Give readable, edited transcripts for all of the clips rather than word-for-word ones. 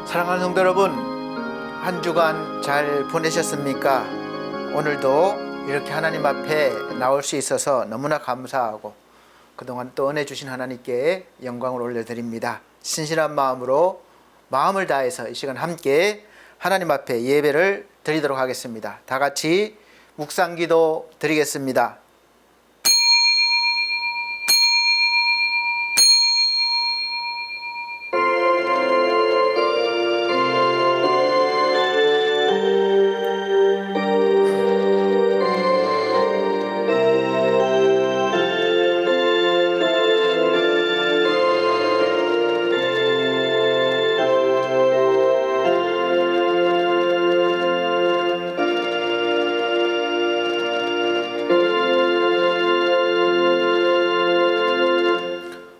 사랑하는 성도 여러분, 한 주간 잘 보내셨습니까? 오늘도 이렇게 하나님 앞에 나올 수 있어서 너무나 감사하고 그동안 또 은혜 주신 하나님께 영광을 올려드립니다. 신실한 마음으로 마음을 다해서 이 시간 함께 하나님 앞에 예배를 드리도록 하겠습니다. 다 같이 묵상기도 드리겠습니다.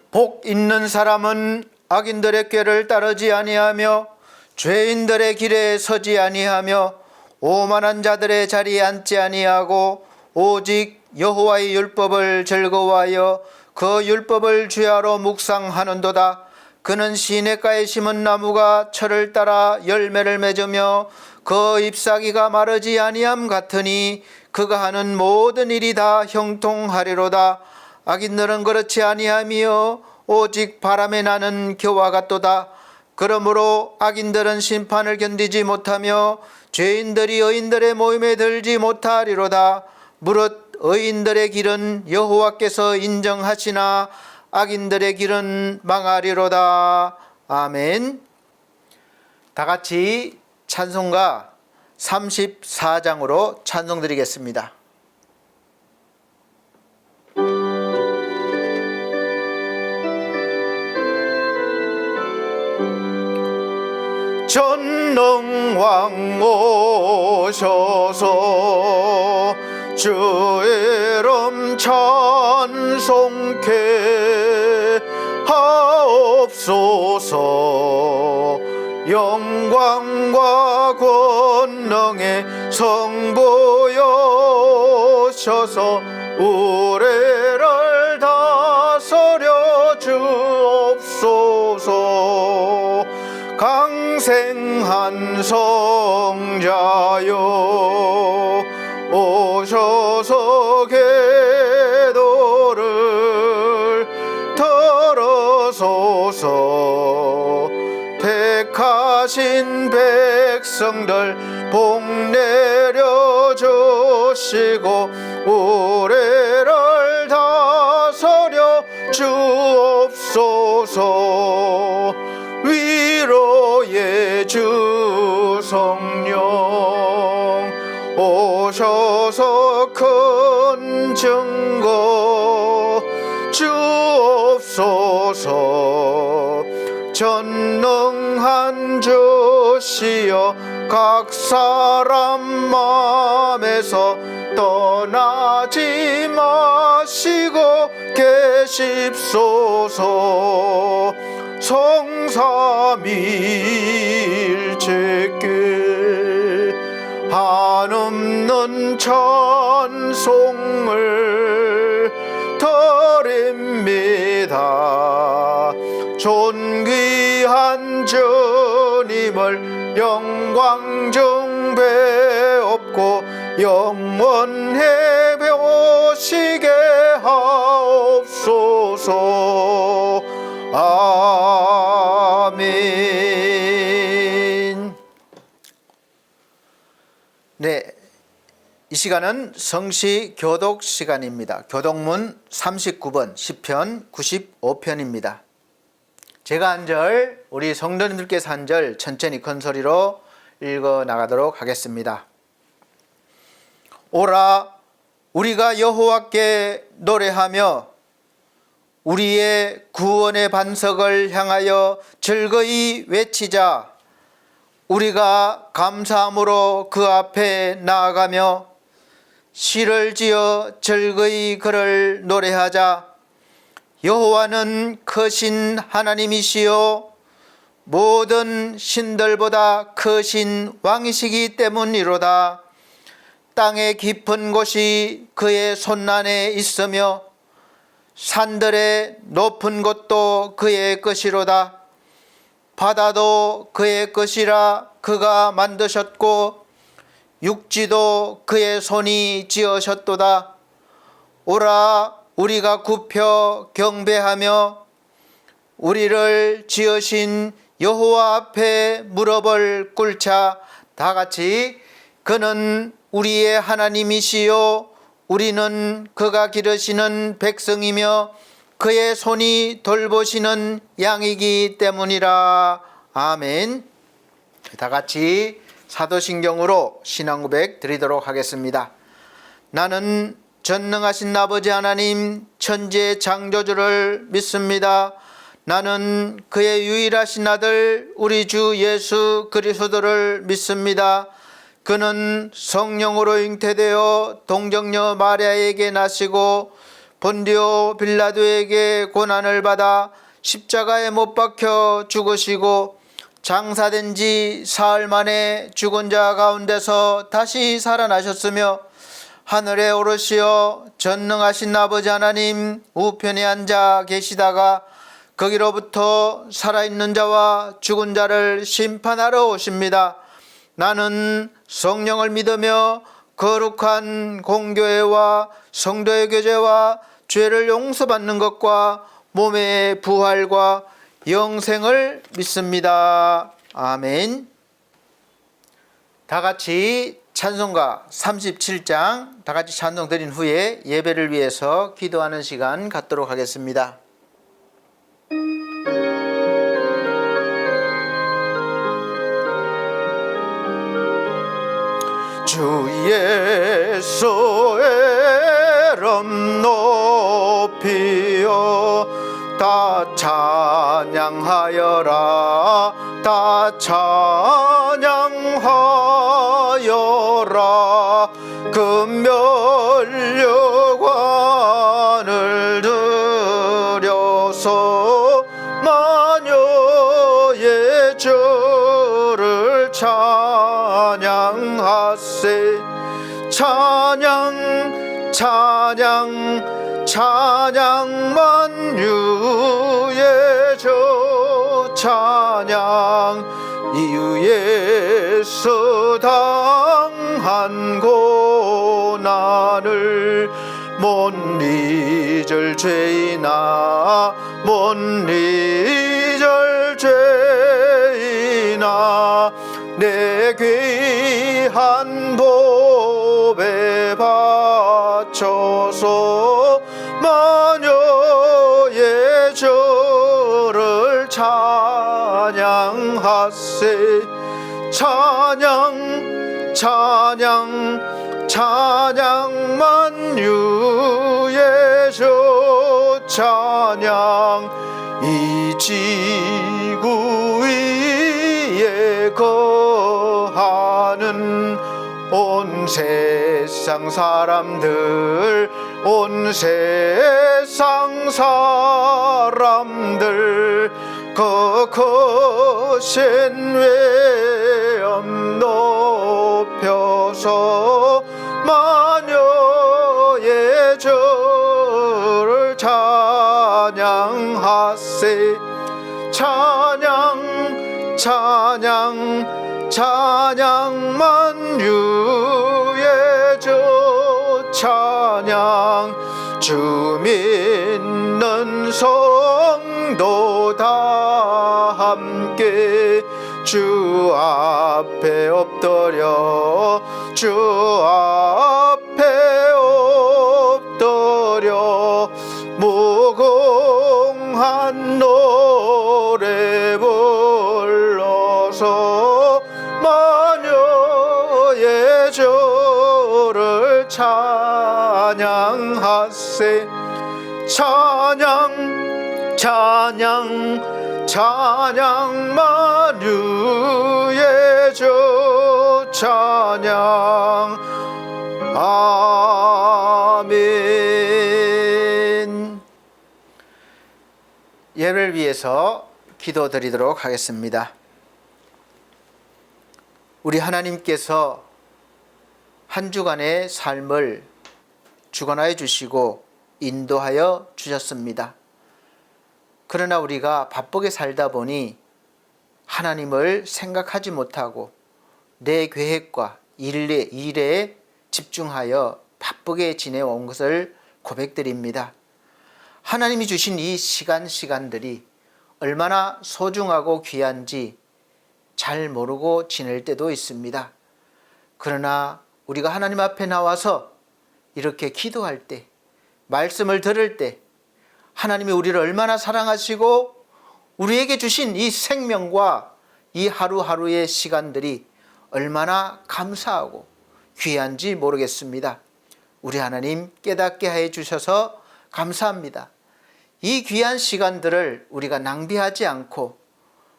복 있는 사람은 악인들의 꾀를 따르지 아니하며 죄인들의 길에 서지 아니하며 오만한 자들의 자리에 앉지 아니하고 오직 여호와의 율법을 즐거워하여 그 율법을 주야로 묵상하는도다. 그는 시냇가에 심은 나무가 철을 따라 열매를 맺으며 그 잎사귀가 마르지 아니함 같으니 그가 하는 모든 일이 다 형통하리로다. 악인들은 그렇지 아니하며 오직 바람에 나는 겨와 같도다. 그러므로 악인들은 심판을 견디지 못하며 죄인들이 의인들의 모임에 들지 못하리로다. 무릇 의인들의 길은 여호와께서 인정하시나 악인들의 길은 망하리로다. 아멘. 다 같이 찬송가 34장으로 찬송 드리겠습니다. 전능왕 오셔서 주의 이름 찬송케 하옵소서. 영광과 권능의 성부여셔서 우리를 다스려 주옵소서. 강생한 성자여 오셔서 기도를 들으소서. 택하신 백성들 복 내려주시고 우리를 다스려 주옵소서. 위로의 주 성령 오셔서 큰 증거 주옵소서. 전능한 주시여 각 사람 마음에서 떠나지 마시고 계십소서. 성삼위일체께 한없는 찬송을 드립니다. 존귀한 주님을 영광 중배옵고 영원히 벼시게 하옵소서. 아멘. 네, 이 시간은 성시 교독 시간입니다. 교독문 39번 시편 95편입니다. 제가 한 절, 우리 성도님들께서 한 절 천천히 큰 소리로 읽어 나가도록 하겠습니다. 오라, 우리가 여호와께 노래하며 우리의 구원의 반석을 향하여 즐거이 외치자. 우리가 감사함으로 그 앞에 나아가며 시를 지어 즐거이 그를 노래하자. 여호와는 크신 하나님이시요 모든 신들보다 크신 왕이시기 때문이로다. 땅의 깊은 곳이 그의 손안에 있으며 산들의 높은 곳도 그의 것이로다. 바다도 그의 것이라 그가 만드셨고 육지도 그의 손이 지으셨도다. 오라 우리가 굽혀 경배하며 우리를 지으신 여호와 앞에 무릎을 꿇자. 다 같이 그는 우리의 하나님이시요 우리는 그가 기르시는 백성이며 그의 손이 돌보시는 양이기 때문이라. 아멘. 다 같이 사도신경으로 신앙 고백 드리도록 하겠습니다. 나는 전능하신 아버지 하나님 천지의 창조주를 믿습니다. 나는 그의 유일하신 아들 우리 주 예수 그리스도를 믿습니다. 그는 성령으로 잉태되어 동정녀 마리아에게 나시고 본디오 빌라도에게 고난을 받아 십자가에 못 박혀 죽으시고 장사된 지 사흘 만에 죽은 자 가운데서 다시 살아나셨으며 하늘에 오르시어 전능하신 아버지 하나님 우편에 앉아 계시다가 거기로부터 살아있는 자와 죽은 자를 심판하러 오십니다. 나는 성령을 믿으며 거룩한 공교회와 성도의 교제와 죄를 용서받는 것과 몸의 부활과 영생을 믿습니다. 아멘. 다 같이 찬송가 37장 다 같이 찬송 드린 후에 예배를 위해서 기도하는 시간 갖도록 하겠습니다. 주 예수의 이름 높이어 다 찬양하여라. 다 찬양하여라. 금멸류관을 들여서 마녀의 저를 찬양하세. 찬양 찬양 찬양 만유의 저 찬양 이유에서 당한 고난을 못 잊을 죄이나 못 잊을 죄이나 내 귀한 법에 바쳐서 마녀의 저를 찬양하세. 찬양 찬양 찬양 만유의 저 찬양 이 지구 위에 거하는 온 세상 사람들 온 세상 사람들 그 거센 외엄 높여서 마녀의 저를 찬양하세. 찬양 찬양 찬양 만유의 저 찬양 주 믿는 성도 다 함께 주 앞에 엎드려 주 앞에 엎드려 무궁한 노래 불러서 마녀의 저를 찬양하세. 찬양 찬양 찬양 만유의 저 찬양 아멘. 예배를 위해서 기도드리도록 하겠습니다. 우리 하나님께서 한 주간의 삶을 주관하여 주시고 인도하여 주셨습니다. 그러나 우리가 바쁘게 살다 보니 하나님을 생각하지 못하고 내 계획과 일에 집중하여 바쁘게 지내온 것을 고백드립니다. 하나님이 주신 이 시간들이 얼마나 소중하고 귀한지 잘 모르고 지낼 때도 있습니다. 그러나 우리가 하나님 앞에 나와서 이렇게 기도할 때, 말씀을 들을 때 하나님이 우리를 얼마나 사랑하시고 우리에게 주신 이 생명과 이 하루하루의 시간들이 얼마나 감사하고 귀한지 모르겠습니다. 우리 하나님 깨닫게 해 주셔서 감사합니다. 이 귀한 시간들을 우리가 낭비하지 않고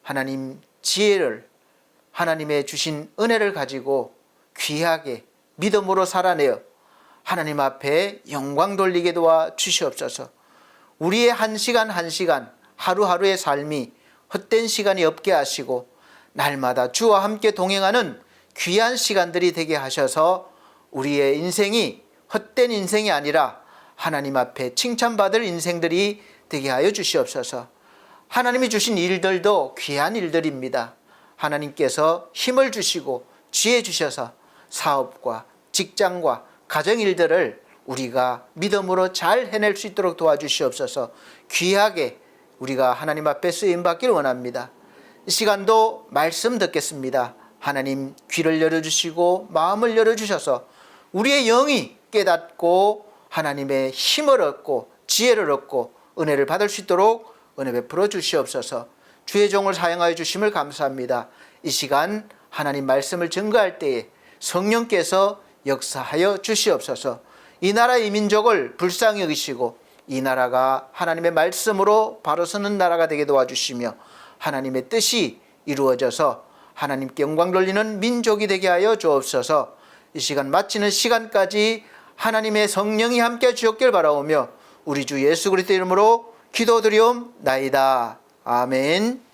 하나님 지혜를, 하나님의 주신 은혜를 가지고 귀하게 믿음으로 살아내어 하나님 앞에 영광 돌리게 도와 주시옵소서. 우리의 한 시간 한 시간 하루하루의 삶이 헛된 시간이 없게 하시고 날마다 주와 함께 동행하는 귀한 시간들이 되게 하셔서 우리의 인생이 헛된 인생이 아니라 하나님 앞에 칭찬받을 인생들이 되게 하여 주시옵소서. 하나님이 주신 일들도 귀한 일들입니다. 하나님께서 힘을 주시고 지혜 주셔서 사업과 직장과 가정 일들을 우리가 믿음으로 잘 해낼 수 있도록 도와주시옵소서. 귀하게 우리가 하나님 앞에 쓰임받기를 원합니다. 이 시간도 말씀 듣겠습니다. 하나님 귀를 열어주시고 마음을 열어주셔서 우리의 영이 깨닫고 하나님의 힘을 얻고 지혜를 얻고 은혜를 받을 수 있도록 은혜 베풀어 주시옵소서. 주의 종을 사용하여 주심을 감사합니다. 이 시간 하나님 말씀을 증거할 때에 성령께서 역사하여 주시옵소서. 이 나라 이 민족을 불쌍히 여기시고 이 나라가 하나님의 말씀으로 바로 서는 나라가 되게 도와주시며 하나님의 뜻이 이루어져서 하나님께 영광 돌리는 민족이 되게 하여 주옵소서. 이 시간 마치는 시간까지 하나님의 성령이 함께 주옵길 바라오며 우리 주 예수 그리스도 이름으로 기도드리옵나이다. 아멘.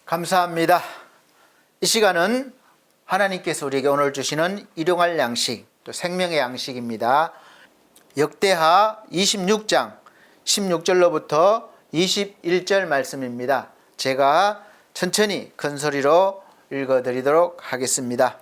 감사합니다. 이 시간은 하나님께서 우리에게 오늘 주시는 일용할 양식, 또 생명의 양식입니다. 역대하 26장 16절로부터 21절 말씀입니다. 제가 천천히 큰 소리로 읽어드리도록 하겠습니다.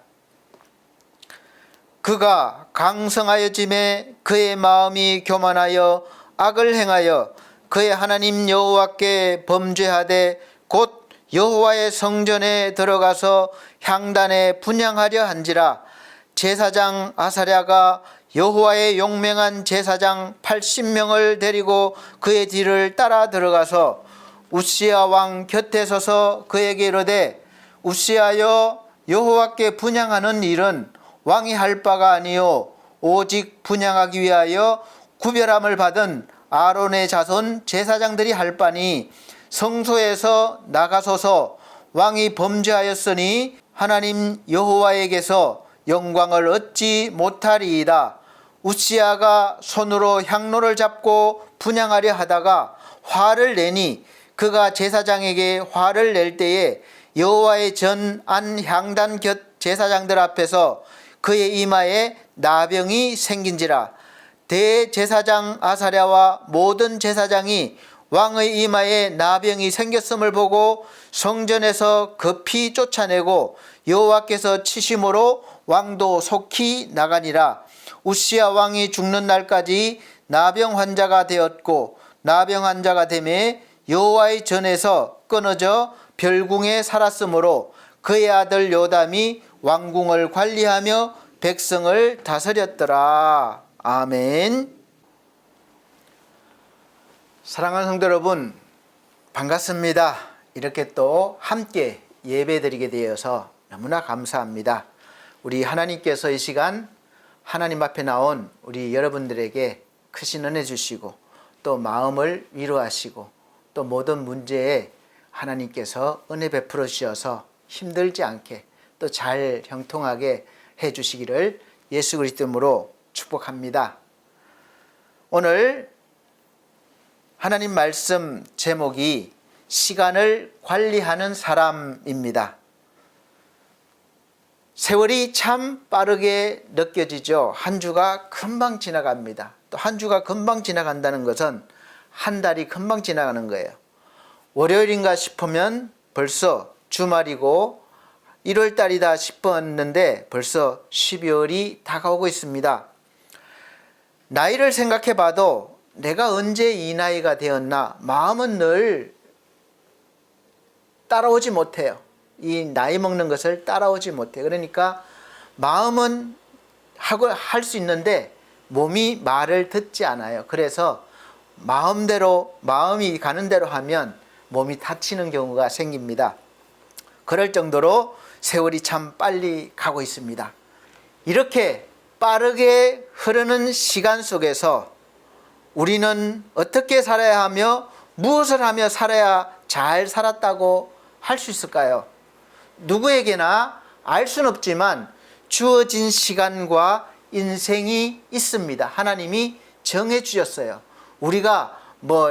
그가 강성하여짐에 그의 마음이 교만하여 악을 행하여 그의 하나님 여호와께 범죄하되 곧 여호와의 성전에 들어가서 향단에 분향하려 한지라. 제사장 아사랴가 여호와의 용맹한 제사장 80명을 데리고 그의 뒤를 따라 들어가서 우시야 왕 곁에 서서 그에게 이르되 우시야여, 여호와께 분향하는 일은 왕이 할 바가 아니요 오직 분향하기 위하여 구별함을 받은 아론의 자손 제사장들이 할 바니 성소에서 나가소서. 왕이 범죄하였으니 하나님 여호와에게서 영광을 얻지 못하리이다. 우시야가 손으로 향로를 잡고 분향하려 하다가 화를 내니 그가 제사장에게 화를 낼 때에 여호와의 전 안 향단 곁 제사장들 앞에서 그의 이마에 나병이 생긴지라. 대제사장 아사랴와 모든 제사장이 왕의 이마에 나병이 생겼음을 보고 성전에서 급히 쫓아내고 여호와께서 치심으로 왕도 속히 나가니라. 우시야 왕이 죽는 날까지 나병 환자가 되었고 나병 환자가 되매 여호와의 전에서 끊어져 별궁에 살았으므로 그의 아들 요담이 왕궁을 관리하며 백성을 다스렸더라. 아멘. 사랑하는 성도 여러분, 반갑습니다. 이렇게 또 함께 예배드리게 되어서 너무나 감사합니다. 우리 하나님께서 이 시간 하나님 앞에 나온 우리 여러분들에게 크신 은혜 주시고 또 마음을 위로하시고 또 모든 문제에 하나님께서 은혜 베풀어 주셔서 힘들지 않게 또 잘 형통하게 해 주시기를 예수 그리스도 이름으로 축복합니다. 오늘 하나님 말씀 제목이 시간을 관리하는 사람입니다. 세월이 참 빠르게 느껴지죠. 한 주가 금방 지나갑니다. 또 한 주가 금방 지나간다는 것은 한 달이 금방 지나가는 거예요. 월요일인가 싶으면 벌써 주말이고 1월달이다 싶었는데 벌써 12월이 다가오고 있습니다. 나이를 생각해 봐도 내가 언제 이 나이가 되었나 마음은 늘 따라오지 못해요. 이 나이 먹는 것을 따라오지 못해요. 그러니까 마음은 하고 할 수 있는데 몸이 말을 듣지 않아요. 그래서 마음이 가는 대로 하면 몸이 다치는 경우가 생깁니다. 그럴 정도로 세월이 참 빨리 가고 있습니다. 이렇게 빠르게 흐르는 시간 속에서 우리는 어떻게 살아야 하며 무엇을 하며 살아야 잘 살았다고 할 수 있을까요? 누구에게나 알 수는 없지만 주어진 시간과 인생이 있습니다. 하나님이 정해 주셨어요. 우리가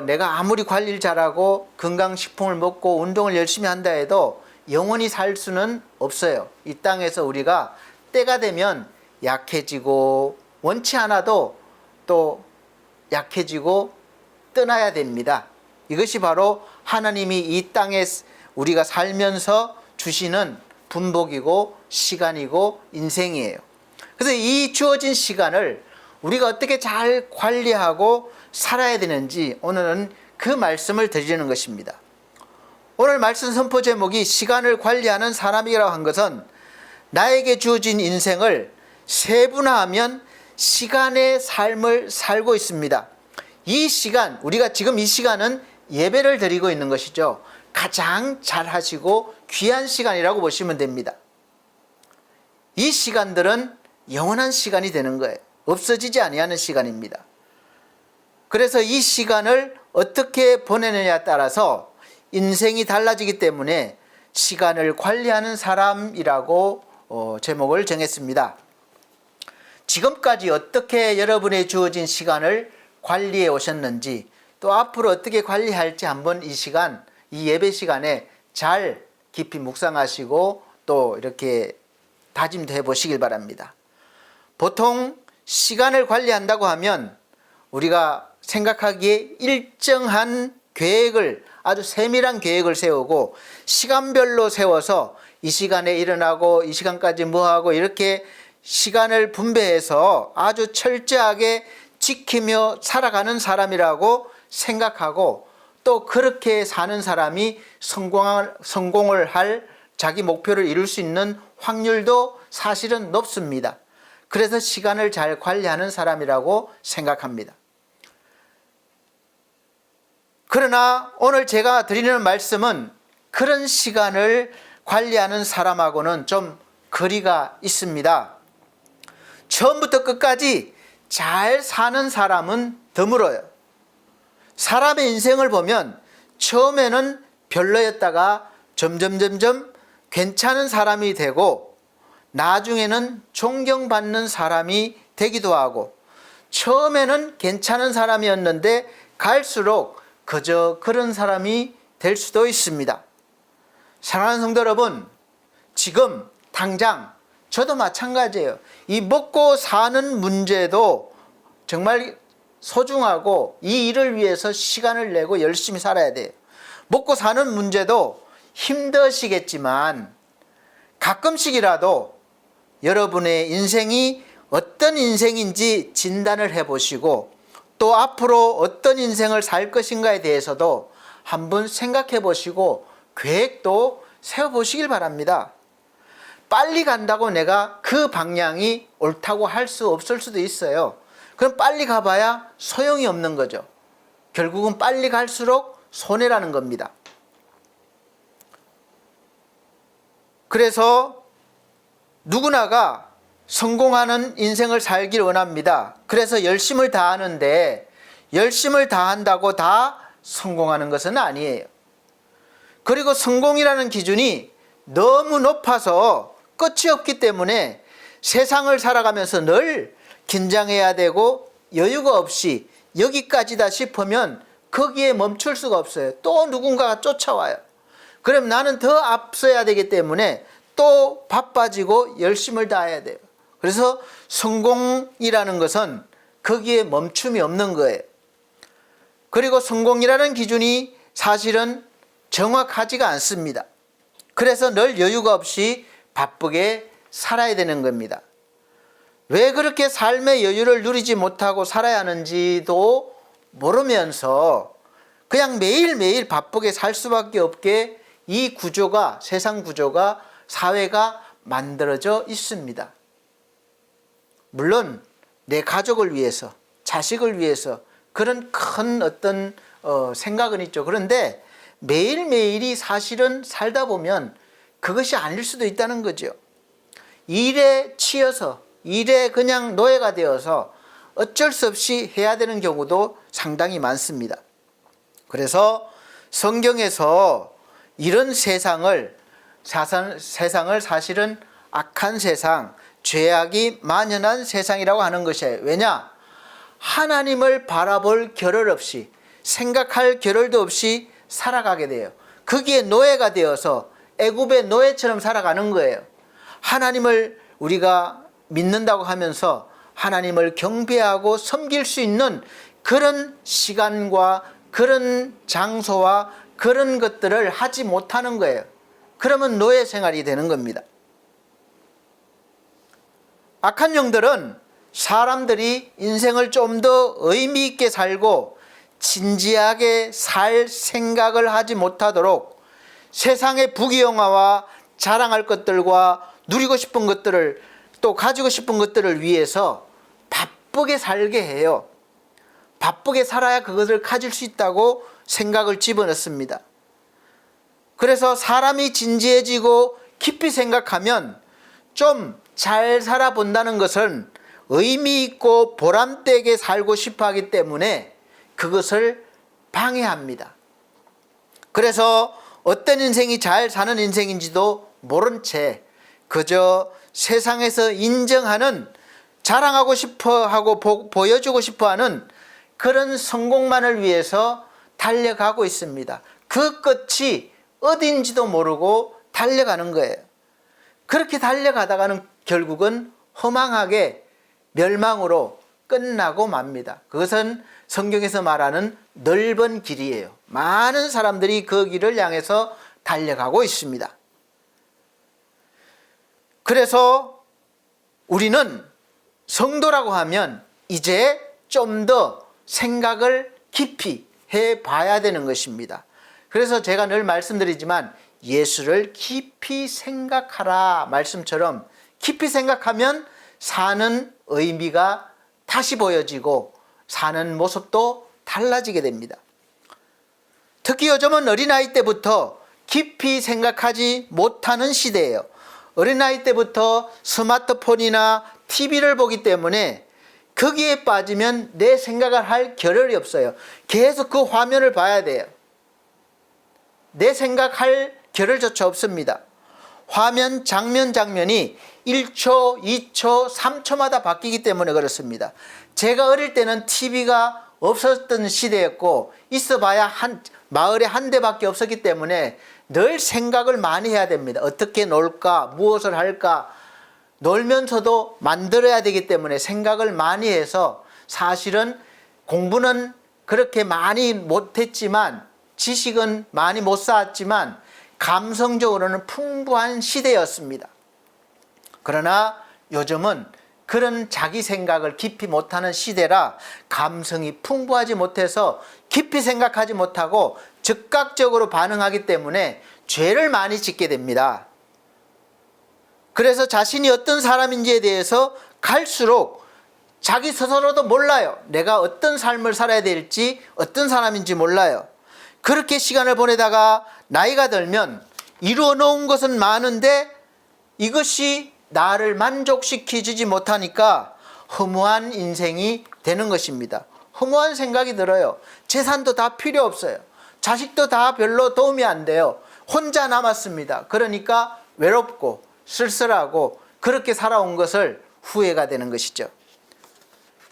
내가 아무리 관리를 잘하고 건강식품을 먹고 운동을 열심히 한다 해도 영원히 살 수는 없어요. 이 땅에서 우리가 때가 되면 약해지고 원치 않아도 또 약해지고 떠나야 됩니다. 이것이 바로 하나님이 이 땅에 우리가 살면서 주시는 분복이고 시간이고 인생이에요. 그래서 이 주어진 시간을 우리가 어떻게 잘 관리하고 살아야 되는지 오늘은 그 말씀을 드리는 것입니다. 오늘 말씀 선포 제목이 시간을 관리하는 사람이라고 한 것은 나에게 주어진 인생을 세분화하면 시간의 삶을 살고 있습니다. 이 시간, 우리가 지금 이 시간은 예배를 드리고 있는 것이죠. 가장 잘 하시고 귀한 시간이라고 보시면 됩니다. 이 시간들은 영원한 시간이 되는 거예요. 없어지지 아니하는 시간입니다. 그래서 이 시간을 어떻게 보내느냐에 따라서 인생이 달라지기 때문에 시간을 관리하는 사람이라고 제목을 정했습니다. 지금까지 어떻게 여러분의 주어진 시간을 관리해 오셨는지 또 앞으로 어떻게 관리할지 한번 이 예배 시간에 잘 깊이 묵상하시고 또 이렇게 다짐도 해보시길 바랍니다. 보통 시간을 관리한다고 하면 우리가 생각하기에 일정한 계획을, 아주 세밀한 계획을 세우고 시간별로 세워서 이 시간에 일어나고 이 시간까지 뭐하고 이렇게 시간을 분배해서 아주 철저하게 지키며 살아가는 사람이라고 생각하고 또 그렇게 사는 사람이 성공을 할 자기 목표를 이룰 수 있는 확률도 사실은 높습니다. 그래서 시간을 잘 관리하는 사람이라고 생각합니다. 그러나 오늘 제가 드리는 말씀은 그런 시간을 관리하는 사람하고는 좀 거리가 있습니다. 처음부터 끝까지 잘 사는 사람은 드물어요. 사람의 인생을 보면 처음에는 별로였다가 점점 괜찮은 사람이 되고 나중에는 존경받는 사람이 되기도 하고 처음에는 괜찮은 사람이었는데 갈수록 그저 그런 사람이 될 수도 있습니다. 사랑하는 성도 여러분, 지금 당장 저도 마찬가지예요. 이 먹고 사는 문제도 정말 소중하고 이 일을 위해서 시간을 내고 열심히 살아야 돼요. 먹고 사는 문제도 힘드시겠지만 가끔씩이라도 여러분의 인생이 어떤 인생인지 진단을 해보시고 또 앞으로 어떤 인생을 살 것인가에 대해서도 한번 생각해 보시고 계획도 세워보시길 바랍니다. 빨리 간다고 내가 그 방향이 옳다고 할 수 없을 수도 있어요. 그럼 빨리 가봐야 소용이 없는 거죠. 결국은 빨리 갈수록 손해라는 겁니다. 그래서 누구나가 성공하는 인생을 살길 원합니다. 그래서 열심을 다하는데 열심을 다한다고 다 성공하는 것은 아니에요. 그리고 성공이라는 기준이 너무 높아서 끝이 없기 때문에 세상을 살아가면서 늘 긴장해야 되고 여유가 없이 여기까지다 싶으면 거기에 멈출 수가 없어요. 또 누군가가 쫓아와요. 그럼 나는 더 앞서야 되기 때문에 또 바빠지고 열심을 다해야 돼요. 그래서 성공이라는 것은 거기에 멈춤이 없는 거예요. 그리고 성공이라는 기준이 사실은 정확하지가 않습니다. 그래서 늘 여유가 없이 바쁘게 살아야 되는 겁니다. 왜 그렇게 삶의 여유를 누리지 못하고 살아야 하는지도 모르면서 그냥 매일매일 바쁘게 살 수밖에 없게 이 구조가, 세상 구조가, 사회가 만들어져 있습니다. 물론 내 가족을 위해서, 자식을 위해서 그런 큰 어떤 생각은 있죠. 그런데 매일매일이 사실은 살다 보면 그것이 아닐 수도 있다는 거죠. 일에 치여서, 일에 그냥 노예가 되어서 어쩔 수 없이 해야 되는 경우도 상당히 많습니다. 그래서 성경에서 이런 세상을 사실은 악한 세상, 죄악이 만연한 세상이라고 하는 것이에요. 왜냐? 하나님을 바라볼 겨를 없이, 생각할 겨를도 없이 살아가게 돼요. 거기에 노예가 되어서 애굽의 노예처럼 살아가는 거예요. 하나님을 우리가 믿는다고 하면서 하나님을 경배하고 섬길 수 있는 그런 시간과 그런 장소와 그런 것들을 하지 못하는 거예요. 그러면 노예 생활이 되는 겁니다. 악한 영들은 사람들이 인생을 좀 더 의미 있게 살고 진지하게 살 생각을 하지 못하도록 세상의 부귀영화와 자랑할 것들과 누리고 싶은 것들을 또 가지고 싶은 것들을 위해서 바쁘게 살게 해요. 바쁘게 살아야 그것을 가질 수 있다고 생각을 집어넣습니다. 그래서 사람이 진지해지고 깊이 생각하면 좀 잘 살아본다는 것은 의미 있고 보람되게 살고 싶어 하기 때문에 그것을 방해합니다. 그래서 어떤 인생이 잘 사는 인생인지도 모른 채 그저 세상에서 인정하는, 자랑하고 싶어 하고 보여주고 싶어 하는 그런 성공만을 위해서 달려가고 있습니다. 그 끝이 어딘지도 모르고 달려가는 거예요. 그렇게 달려가다가는 결국은 허망하게 멸망으로 끝나고 맙니다. 그것은 성경에서 말하는 넓은 길이에요. 많은 사람들이 그 길을 향해서 달려가고 있습니다. 그래서 우리는 성도라고 하면 이제 좀 더 생각을 깊이 해봐야 되는 것입니다. 그래서 제가 늘 말씀드리지만 예수를 깊이 생각하라 말씀처럼 깊이 생각하면 사는 의미가 다시 보여지고 사는 모습도 달라지게 됩니다. 특히 요즘은 어린아이 때부터 깊이 생각하지 못하는 시대예요. 어린아이 때부터 스마트폰이나 TV를 보기 때문에 거기에 빠지면 내 생각을 할 겨를이 없어요. 계속 그 화면을 봐야 돼요. 내 생각할 겨를조차 없습니다. 화면 장면이 1초, 2초, 3초마다 바뀌기 때문에 그렇습니다. 제가 어릴 때는 TV가 없었던 시대였고 있어봐야 마을에 한 대밖에 없었기 때문에 늘 생각을 많이 해야 됩니다. 어떻게 놀까? 무엇을 할까? 놀면서도 만들어야 되기 때문에 생각을 많이 해서 사실은 공부는 그렇게 많이 못했지만 지식은 많이 못 쌓았지만 감성적으로는 풍부한 시대였습니다. 그러나 요즘은 그런 자기 생각을 깊이 못하는 시대라 감성이 풍부하지 못해서 깊이 생각하지 못하고 즉각적으로 반응하기 때문에 죄를 많이 짓게 됩니다. 그래서 자신이 어떤 사람인지에 대해서 갈수록 자기 스스로도 몰라요. 내가 어떤 삶을 살아야 될지, 어떤 사람인지 몰라요. 그렇게 시간을 보내다가 나이가 들면 이루어 놓은 것은 많은데 이것이 나를 만족시키지 못하니까 허무한 인생이 되는 것입니다. 허무한 생각이 들어요. 재산도 다 필요 없어요. 자식도 다 별로 도움이 안 돼요. 혼자 남았습니다. 그러니까 외롭고 쓸쓸하고 그렇게 살아온 것을 후회가 되는 것이죠.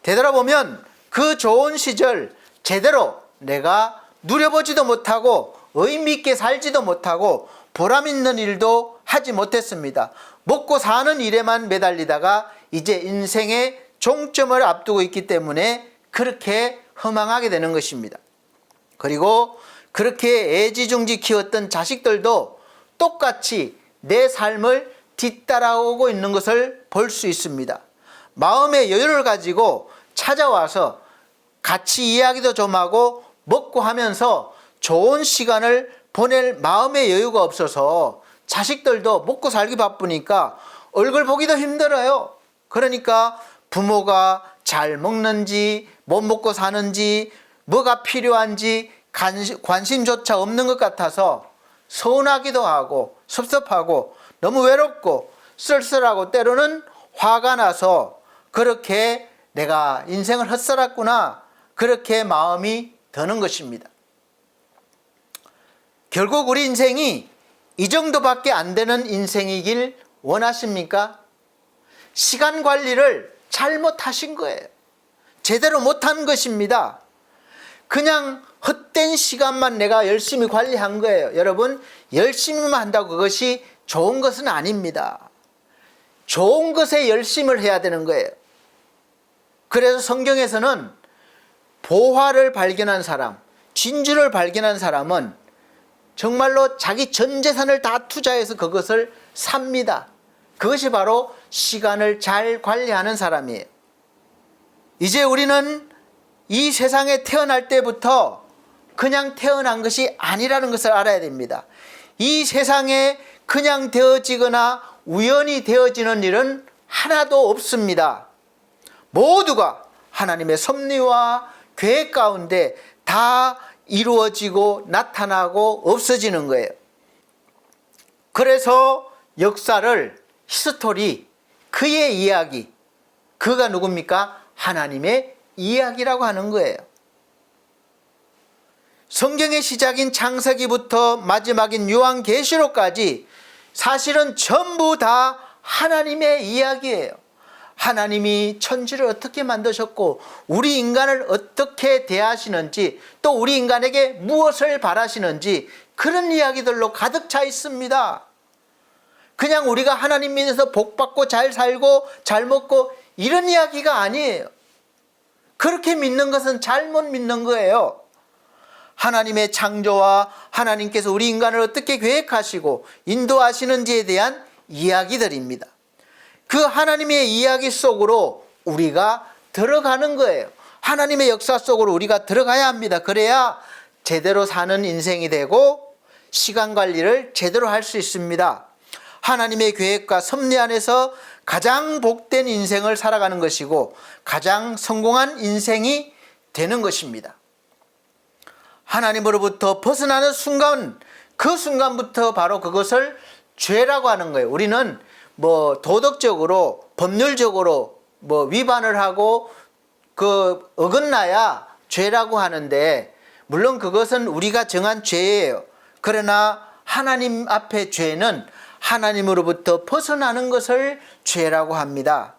되돌아보면 그 좋은 시절 제대로 내가 누려보지도 못하고 의미 있게 살지도 못하고 보람 있는 일도 하지 못했습니다. 먹고 사는 일에만 매달리다가 이제 인생의 종점을 앞두고 있기 때문에 그렇게 허망하게 되는 것입니다. 그리고 그렇게 애지중지 키웠던 자식들도 똑같이 내 삶을 뒤따라오고 있는 것을 볼 수 있습니다. 마음의 여유를 가지고 찾아와서 같이 이야기도 좀 하고 먹고 하면서 좋은 시간을 보낼 마음의 여유가 없어서 자식들도 먹고 살기 바쁘니까 얼굴 보기도 힘들어요. 그러니까 부모가 잘 먹는지 못 먹고 사는지 뭐가 필요한지 관심조차 없는 것 같아서 서운하기도 하고 섭섭하고 너무 외롭고 쓸쓸하고 때로는 화가 나서 그렇게 내가 인생을 헛살았구나 그렇게 마음이 드는 것입니다. 결국 우리 인생이 이 정도밖에 안 되는 인생이길 원하십니까? 시간 관리를 잘못하신 거예요. 제대로 못한 것입니다. 그냥 헛된 시간만 내가 열심히 관리한 거예요. 여러분, 열심히만 한다고 그것이 좋은 것은 아닙니다. 좋은 것에 열심을 해야 되는 거예요. 그래서 성경에서는 보화를 발견한 사람, 진주를 발견한 사람은 정말로 자기 전 재산을 다 투자해서 그것을 삽니다. 그것이 바로 시간을 잘 관리하는 사람이에요. 이제 우리는 이 세상에 태어날 때부터 그냥 태어난 것이 아니라는 것을 알아야 됩니다. 이 세상에 그냥 되어지거나 우연히 되어지는 일은 하나도 없습니다. 모두가 하나님의 섭리와 계획 가운데 다 이루어지고 나타나고 없어지는 거예요. 그래서 역사를 히스토리, 그의 이야기, 그가 누굽니까? 하나님의 이야기라고 하는 거예요. 성경의 시작인 창세기부터 마지막인 요한계시록까지 사실은 전부 다 하나님의 이야기예요. 하나님이 천지를 어떻게 만드셨고 우리 인간을 어떻게 대하시는지 또 우리 인간에게 무엇을 바라시는지 그런 이야기들로 가득 차 있습니다. 그냥 우리가 하나님 믿어서 복받고 잘 살고 잘 먹고 이런 이야기가 아니에요. 그렇게 믿는 것은 잘못 믿는 거예요. 하나님의 창조와 하나님께서 우리 인간을 어떻게 계획하시고 인도하시는지에 대한 이야기들입니다. 그 하나님의 이야기 속으로 우리가 들어가는 거예요. 하나님의 역사 속으로 우리가 들어가야 합니다. 그래야 제대로 사는 인생이 되고 시간 관리를 제대로 할 수 있습니다. 하나님의 계획과 섭리 안에서 가장 복된 인생을 살아가는 것이고 가장 성공한 인생이 되는 것입니다. 하나님으로부터 벗어나는 순간, 그 순간부터 바로 그것을 죄라고 하는 거예요. 우리는 도덕적으로 법률적으로 위반을 하고 어긋나야 죄라고 하는데 물론 그것은 우리가 정한 죄예요. 그러나 하나님 앞에 죄는 하나님으로부터 벗어나는 것을 죄라고 합니다.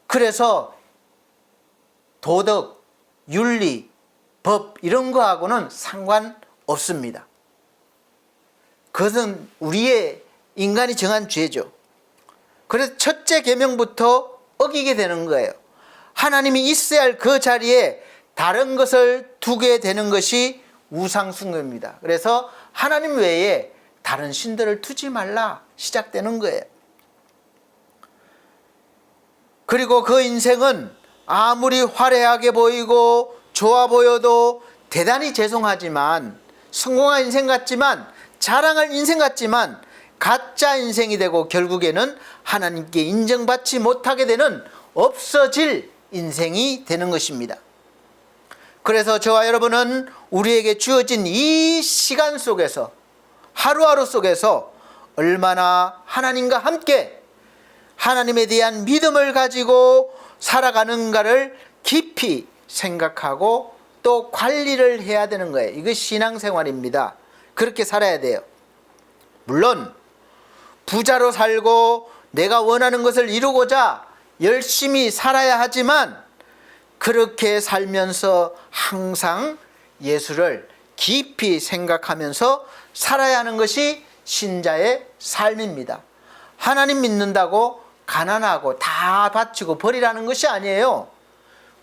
그래서 도덕, 윤리, 법 이런 거하고는 상관없습니다. 그것은 우리의 인간이 정한 죄죠. 그래서 첫째 계명부터 어기게 되는 거예요. 하나님이 있어야 할 그 자리에 다른 것을 두게 되는 것이 우상숭배입니다. 그래서 하나님 외에 다른 신들을 두지 말라 시작되는 거예요. 그리고 그 인생은 아무리 화려하게 보이고 좋아 보여도 대단히 죄송하지만 성공한 인생 같지만 자랑할 인생 같지만 가짜 인생이 되고 결국에는 하나님께 인정받지 못하게 되는 없어질 인생이 되는 것입니다. 그래서 저와 여러분은 우리에게 주어진 이 시간 속에서 하루하루 속에서 얼마나 하나님과 함께 하나님에 대한 믿음을 가지고 살아가는가를 깊이 생각하고 또 관리를 해야 되는 거예요. 이것이 신앙생활입니다. 그렇게 살아야 돼요. 물론 부자로 살고 내가 원하는 것을 이루고자 열심히 살아야 하지만 그렇게 살면서 항상 예수를 깊이 생각하면서 살아야 하는 것이 신자의 삶입니다. 하나님 믿는다고 가난하고 다 바치고 버리라는 것이 아니에요.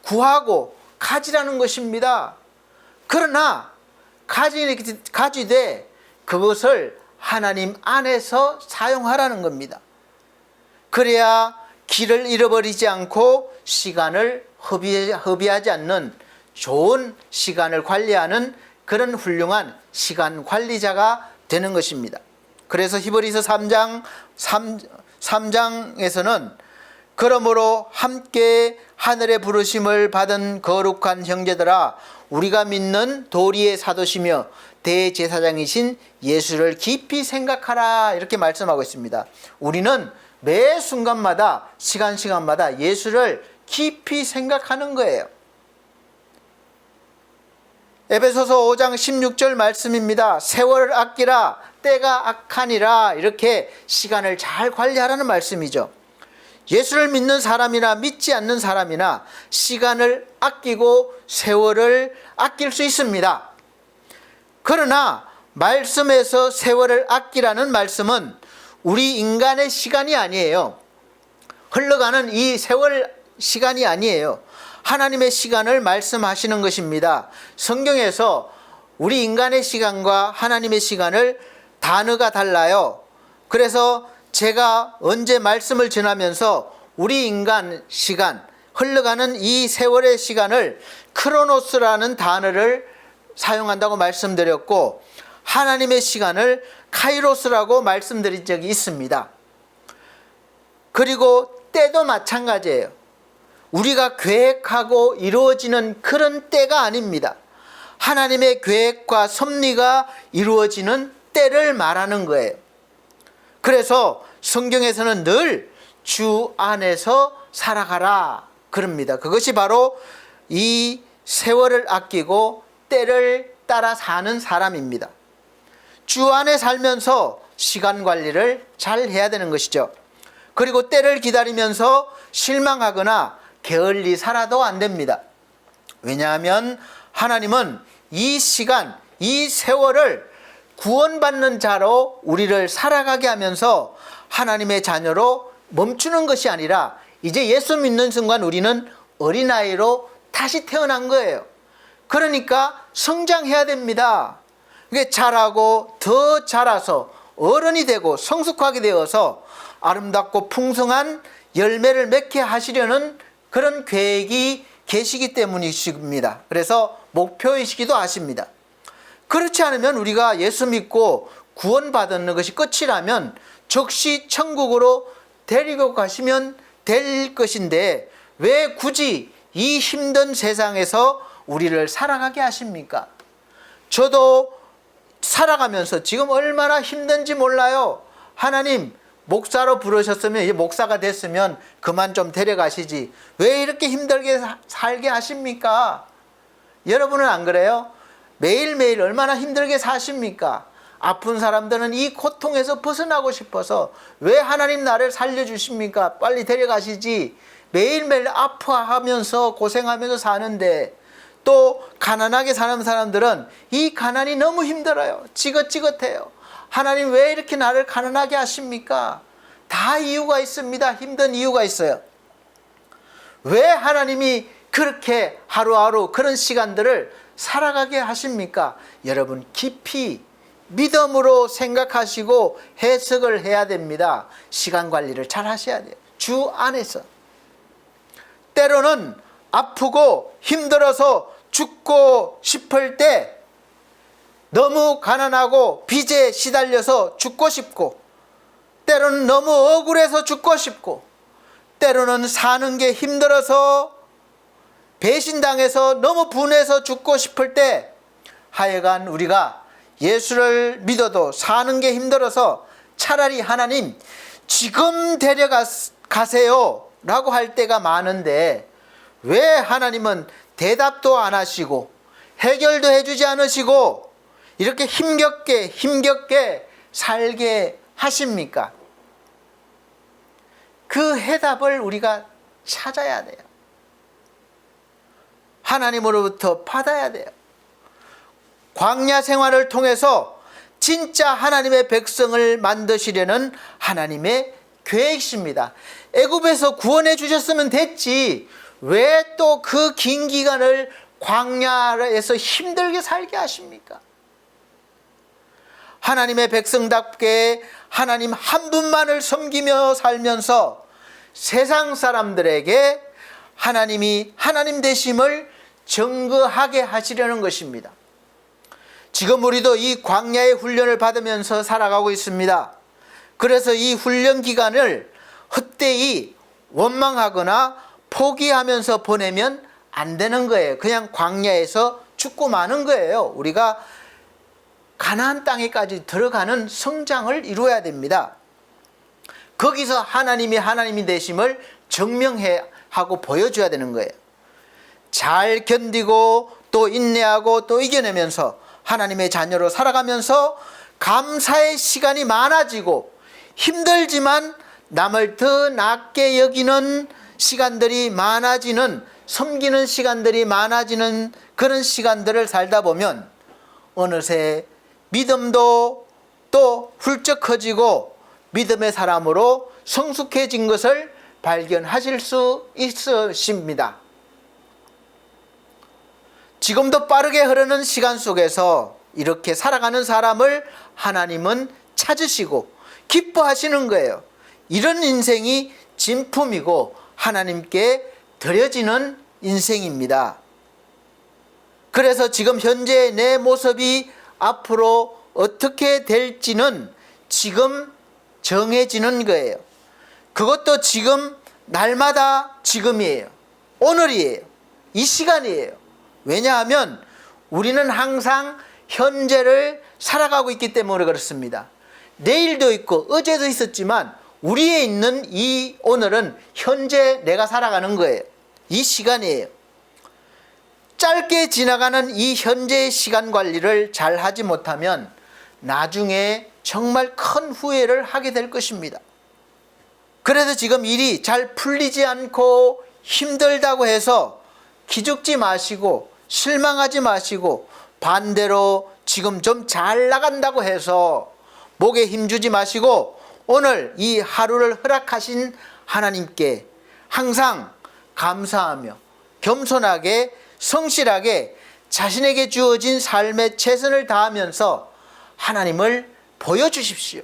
구하고 가지라는 것입니다. 그러나 가지되 그것을 하나님 안에서 사용하라는 겁니다. 그래야 길을 잃어버리지 않고 시간을 허비하지 않는 좋은 시간을 관리하는 그런 훌륭한 시간 관리자가 되는 것입니다. 그래서 히브리서 3장에서는 그러므로 함께 하늘의 부르심을 받은 거룩한 형제들아, 우리가 믿는 도리의 사도시며 대제사장이신 예수를 깊이 생각하라, 이렇게 말씀하고 있습니다. 우리는 매 순간마다 시간마다 예수를 깊이 생각하는 거예요. 에베소서 5장 16절 말씀입니다. 세월을 아끼라, 때가 악하니라, 이렇게 시간을 잘 관리하라는 말씀이죠. 예수를 믿는 사람이나 믿지 않는 사람이나 시간을 아끼고 세월을 아낄 수 있습니다. 그러나 말씀에서 세월을 아끼라는 말씀은 우리 인간의 시간이 아니에요. 흘러가는 이 세월 시간이 아니에요. 하나님의 시간을 말씀하시는 것입니다. 성경에서 우리 인간의 시간과 하나님의 시간을 단어가 달라요. 그래서 제가 언제 말씀을 전하면서 우리 인간 시간, 흘러가는 이 세월의 시간을 크로노스라는 단어를 사용한다고 말씀드렸고, 하나님의 시간을 카이로스라고 말씀드린 적이 있습니다. 그리고 때도 마찬가지예요. 우리가 계획하고 이루어지는 그런 때가 아닙니다. 하나님의 계획과 섭리가 이루어지는 때를 말하는 거예요. 그래서 성경에서는 늘 주 안에서 살아가라 그럽니다. 그것이 바로 이 세월을 아끼고 때를 따라 사는 사람입니다. 주 안에 살면서 시간 관리를 잘 해야 되는 것이죠. 그리고 때를 기다리면서 실망하거나 게을리 살아도 안 됩니다. 왜냐하면 하나님은 이 시간, 이 세월을 구원받는 자로 우리를 살아가게 하면서 하나님의 자녀로 멈추는 것이 아니라 이제 예수 믿는 순간 우리는 어린아이로 다시 태어난 거예요. 그러니까 성장해야 됩니다. 그게 자라고 더 자라서 어른이 되고 성숙하게 되어서 아름답고 풍성한 열매를 맺게 하시려는 그런 계획이 계시기 때문이십니다. 그래서 목표이시기도 하십니다. 그렇지 않으면 우리가 예수 믿고 구원받는 것이 끝이라면 즉시 천국으로 데리고 가시면 될 것인데 왜 굳이 이 힘든 세상에서 우리를 살아가게 하십니까? 저도 살아가면서 지금 얼마나 힘든지 몰라요. 하나님, 목사로 부르셨으면, 이제 목사가 됐으면 그만 좀 데려가시지. 왜 이렇게 힘들게 살게 하십니까? 여러분은 안 그래요? 매일매일 얼마나 힘들게 사십니까? 아픈 사람들은 이 고통에서 벗어나고 싶어서 왜 하나님 나를 살려주십니까? 빨리 데려가시지. 매일매일 아파하면서 고생하면서 사는데, 또 가난하게 사는 사람들은 이 가난이 너무 힘들어요. 지긋지긋해요. 하나님 왜 이렇게 나를 가난하게 하십니까? 다 이유가 있습니다. 힘든 이유가 있어요. 왜 하나님이 그렇게 하루하루 그런 시간들을 살아가게 하십니까? 여러분 깊이 믿음으로 생각하시고 해석을 해야 됩니다. 시간 관리를 잘 하셔야 돼요. 주 안에서. 때로는 아프고 힘들어서 죽고 싶을 때 너무 가난하고 빚에 시달려서 죽고 싶고, 때로는 너무 억울해서 죽고 싶고, 때로는 사는 게 힘들어서 배신당해서 너무 분해서 죽고 싶을 때, 하여간 우리가 예수를 믿어도 사는 게 힘들어서 차라리 하나님 지금 데려가세요 라고 할 때가 많은데, 왜 하나님은 대답도 안 하시고 해결도 해주지 않으시고 이렇게 힘겹게 살게 하십니까? 그 해답을 우리가 찾아야 돼요. 하나님으로부터 받아야 돼요. 광야 생활을 통해서 진짜 하나님의 백성을 만드시려는 하나님의 계획이십니다. 애굽에서 구원해 주셨으면 됐지 왜 또 그 긴 기간을 광야에서 힘들게 살게 하십니까? 하나님의 백성답게 하나님 한 분만을 섬기며 살면서 세상 사람들에게 하나님이 하나님 되심을 증거하게 하시려는 것입니다. 지금 우리도 이 광야의 훈련을 받으면서 살아가고 있습니다. 그래서 이 훈련 기간을 헛되이 원망하거나 포기하면서 보내면 안 되는 거예요. 그냥 광야에서 죽고 마는 거예요. 우리가 가나안 땅에까지 들어가는 성장을 이루어야 됩니다. 거기서 하나님이 하나님이 되심을 증명해 하고 보여줘야 되는 거예요. 잘 견디고 또 인내하고 또 이겨내면서 하나님의 자녀로 살아가면서 감사의 시간이 많아지고 힘들지만 남을 더 낮게 여기는 시간들이 많아지는, 섬기는 시간들이 많아지는 그런 시간들을 살다 보면 어느새 믿음도 또 훌쩍 커지고 믿음의 사람으로 성숙해진 것을 발견하실 수 있으십니다. 지금도 빠르게 흐르는 시간 속에서 이렇게 살아가는 사람을 하나님은 찾으시고 기뻐하시는 거예요. 이런 인생이 진품이고 하나님께 드려지는 인생입니다. 그래서 지금 현재 내 모습이 앞으로 어떻게 될지는 지금 정해지는 거예요. 그것도 지금 날마다 지금이에요. 오늘이에요. 이 시간이에요. 왜냐하면 우리는 항상 현재를 살아가고 있기 때문에 그렇습니다. 내일도 있고 어제도 있었지만 우리에 있는 이 오늘은 현재 내가 살아가는 거예요. 이 시간이에요. 짧게 지나가는 이 현재의 시간 관리를 잘 하지 못하면 나중에 정말 큰 후회를 하게 될 것입니다. 그래서 지금 일이 잘 풀리지 않고 힘들다고 해서 기죽지 마시고 실망하지 마시고 반대로 지금 좀 잘 나간다고 해서 목에 힘주지 마시고 오늘 이 하루를 허락하신 하나님께 항상 감사하며 겸손하게 성실하게 자신에게 주어진 삶에 최선을 다하면서 하나님을 보여주십시오.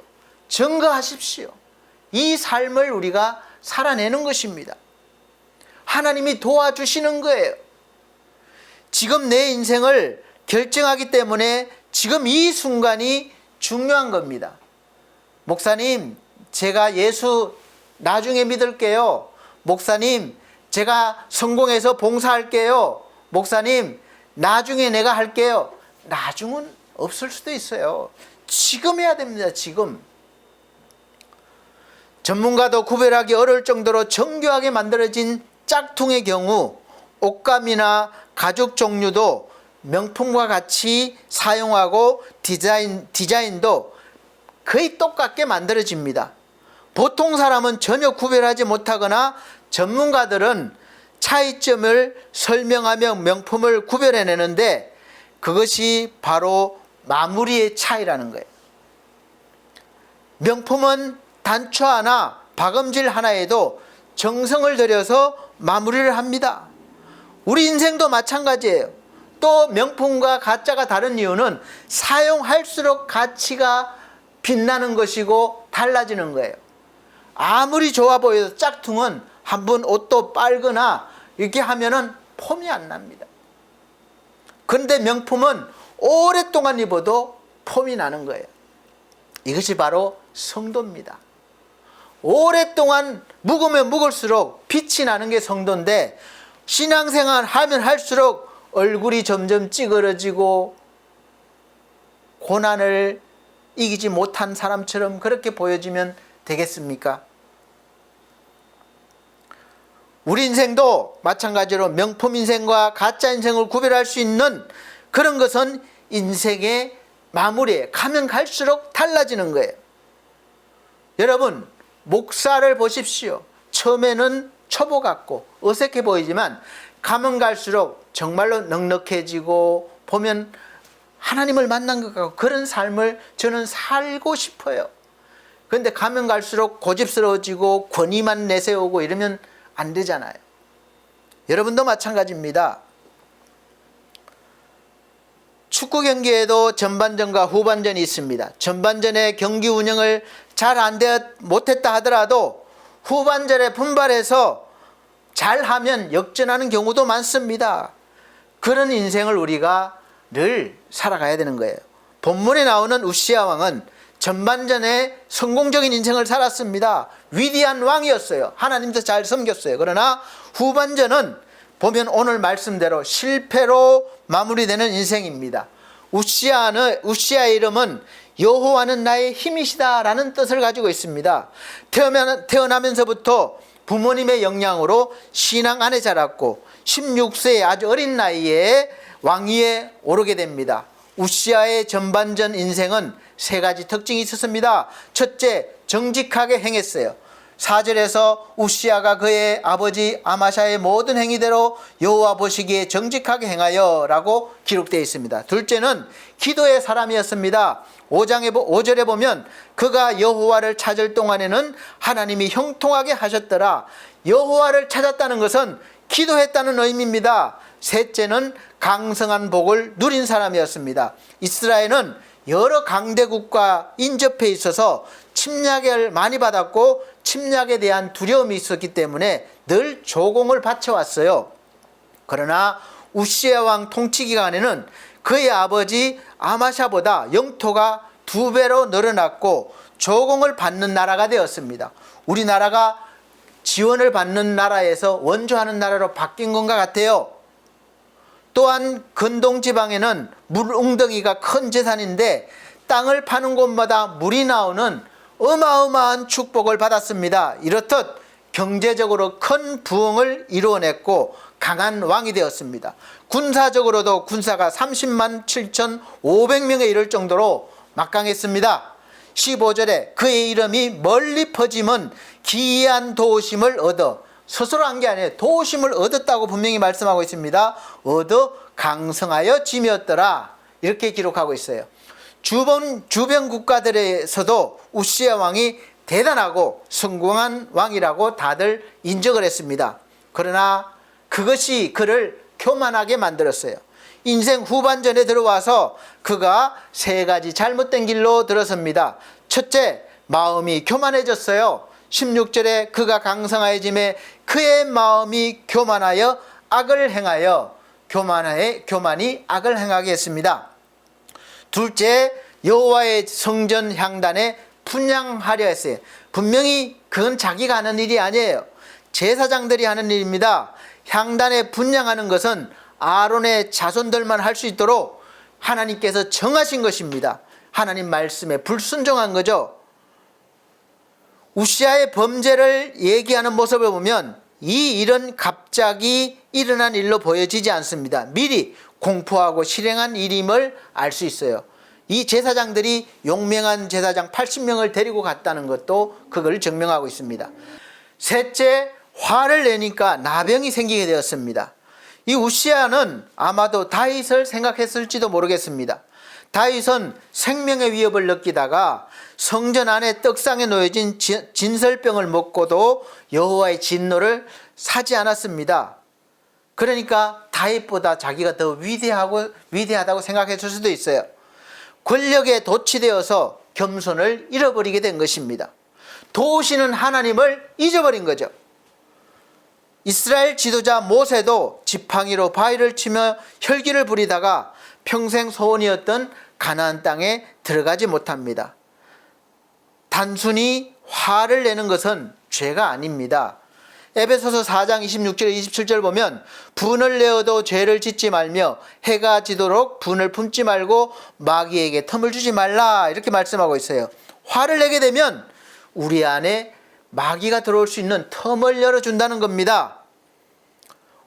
증거하십시오. 이 삶을 우리가 살아내는 것입니다. 하나님이 도와주시는 거예요. 지금 내 인생을 결정하기 때문에 지금 이 순간이 중요한 겁니다. 목사님, 제가 예수 나중에 믿을게요. 목사님, 제가 성공해서 봉사할게요. 목사님, 나중에 내가 할게요. 나중은 없을 수도 있어요. 지금 해야 됩니다. 지금. 전문가도 구별하기 어려울 정도로 정교하게 만들어진 짝퉁의 경우 옷감이나 가죽 종류도 명품과 같이 사용하고 디자인도 거의 똑같게 만들어집니다. 보통 사람은 전혀 구별하지 못하거나 전문가들은 차이점을 설명하며 명품을 구별해내는데 그것이 바로 마무리의 차이라는 거예요. 명품은 단추 하나, 박음질 하나에도 정성을 들여서 마무리를 합니다. 우리 인생도 마찬가지예요. 또 명품과 가짜가 다른 이유는 사용할수록 가치가 빛나는 것이고 달라지는 거예요. 아무리 좋아 보여도 짝퉁은 한번 옷도 빨거나 이렇게 하면은 폼이 안 납니다. 그런데 명품은 오랫동안 입어도 폼이 나는 거예요. 이것이 바로 성도입니다. 오랫동안 묵으면 묵을수록 빛이 나는 게 성도인데 신앙생활 하면 할수록 얼굴이 점점 찌그러지고 고난을 이기지 못한 사람처럼 그렇게 보여지면 되겠습니까? 우리 인생도 마찬가지로 명품 인생과 가짜 인생을 구별할 수 있는 그런 것은 인생의 마무리에 가면 갈수록 달라지는 거예요. 여러분, 목사를 보십시오. 처음에는 초보 같고 어색해 보이지만 가면 갈수록 정말로 넉넉해지고 보면 하나님을 만난 것 같고 그런 삶을 저는 살고 싶어요. 그런데 가면 갈수록 고집스러워지고 권위만 내세우고 이러면 안 되잖아요. 여러분도 마찬가지입니다. 축구 경기에도 전반전과 후반전이 있습니다. 전반전에 경기 운영을 잘 못했다 하더라도 후반전에 분발해서 잘하면 역전하는 경우도 많습니다. 그런 인생을 우리가 늘 살아가야 되는 거예요. 본문에 나오는 우시야 왕은 전반전에 성공적인 인생을 살았습니다. 위대한 왕이었어요. 하나님도 잘 섬겼어요. 그러나 후반전은 보면 오늘 말씀대로 실패로 마무리되는 인생입니다. 우시야의 이름은 여호와는 나의 힘이시다 라는 뜻을 가지고 있습니다. 태어나면서부터 부모님의 영향으로 신앙 안에 자랐고 16세의 아주 어린 나이에 왕위에 오르게 됩니다. 우시야의 전반전 인생은 세 가지 특징이 있었습니다. 첫째, 정직하게 행했어요. 4절에서 우시야가 그의 아버지 아마샤의 모든 행위대로 여호와 보시기에 정직하게 행하여 라고 기록되어 있습니다. 둘째는 기도의 사람이었습니다. 5절에 보면 그가 여호와를 찾을 동안에는 하나님이 형통하게 하셨더라. 여호와를 찾았다는 것은 기도했다는 의미입니다. 셋째는 강성한 복을 누린 사람이었습니다. 이스라엘은 여러 강대국과 인접해 있어서 침략을 많이 받았고 침략에 대한 두려움이 있었기 때문에 늘 조공을 바쳐왔어요. 그러나 우시야 왕 통치 기간에는 그의 아버지 아마샤보다 영토가 2배로 늘어났고 조공을 받는 나라가 되었습니다. 우리나라가 지원을 받는 나라에서 원조하는 나라로 바뀐 것과 같아요. 또한 근동지방에는 물웅덩이가 큰 재산인데 땅을 파는 곳마다 물이 나오는 어마어마한 축복을 받았습니다. 이렇듯 경제적으로 큰 부흥을 이루어냈고 강한 왕이 되었습니다. 군사적으로도 군사가 30만 7,500명에 이를 정도로 막강했습니다. 15절에 그의 이름이 멀리 퍼짐은 기이한 도심을 얻어, 스스로 한 게 아니에요. 도심을 얻었다고 분명히 말씀하고 있습니다. 얻어 강성하여 짐이었더라, 이렇게 기록하고 있어요. 주변 국가들에서도 우시야 왕이 대단하고 성공한 왕이라고 다들 인정을 했습니다. 그러나 그것이 그를 교만하게 만들었어요. 인생 후반전에 들어와서 그가 세 가지 잘못된 길로 들어섭니다. 첫째, 마음이 교만해졌어요. 16절에 그가 강성하여짐에 그의 마음이 교만하여 악을 행하여, 교만이 악을 행하게 했습니다. 둘째, 여호와의 성전 향단에 분향하려 했어요. 분명히 그건 자기가 하는 일이 아니에요. 제사장들이 하는 일입니다. 향단에 분향하는 것은 아론의 자손들만 할 수 있도록 하나님께서 정하신 것입니다. 하나님 말씀에 불순종한 거죠. 우시야의 범죄를 얘기하는 모습을 보면 이 일은 갑자기 일어난 일로 보여지지 않습니다. 미리 공포하고 실행한 일임을 알 수 있어요. 이 제사장들이 용맹한 제사장 80명을 데리고 갔다는 것도 그걸 증명하고 있습니다. 셋째, 화를 내니까 나병이 생기게 되었습니다. 이 우시야는 아마도 다윗을 생각했을지도 모르겠습니다. 다윗은 생명의 위협을 느끼다가 성전 안에 떡상에 놓여진 진설병을 먹고도 여호와의 진노를 사지 않았습니다. 그러니까 다윗보다 자기가 더 위대하다고 생각했을 수도 있어요. 권력에 도취되어서 겸손을 잃어버리게 된 것입니다. 도우시는 하나님을 잊어버린 거죠. 이스라엘 지도자 모세도 지팡이로 바위를 치며 혈기를 부리다가 평생 소원이었던 가나안 땅에 들어가지 못합니다. 단순히 화를 내는 것은 죄가 아닙니다. 에베소서 4장 26절 27절 보면 분을 내어도 죄를 짓지 말며 해가 지도록 분을 품지 말고 마귀에게 틈을 주지 말라, 이렇게 말씀하고 있어요. 화를 내게 되면 우리 안에 마귀가 들어올 수 있는 틈을 열어준다는 겁니다.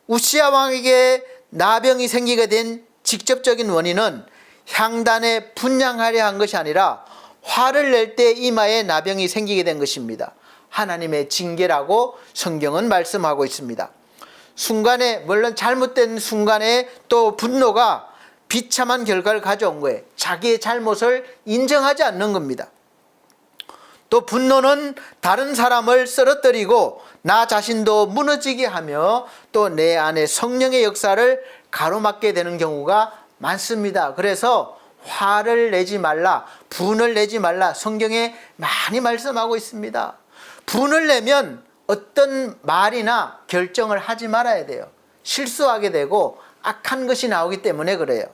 우시야 왕에게 나병이 생기게 된 직접적인 원인은 향단에 분향하려 한 것이 아니라 화를 낼 때 이마에 나병이 생기게 된 것입니다. 하나님의 징계라고 성경은 말씀하고 있습니다. 순간에, 물론 잘못된 순간에 또 분노가 비참한 결과를 가져온 거예요. 자기의 잘못을 인정하지 않는 겁니다. 또 분노는 다른 사람을 쓰러뜨리고 나 자신도 무너지게 하며 또 내 안에 성령의 역사를 가로막게 되는 경우가 많습니다. 그래서 화를 내지 말라, 분을 내지 말라 성경에 많이 말씀하고 있습니다. 분을 내면 어떤 말이나 결정을 하지 말아야 돼요. 실수하게 되고 악한 것이 나오기 때문에 그래요.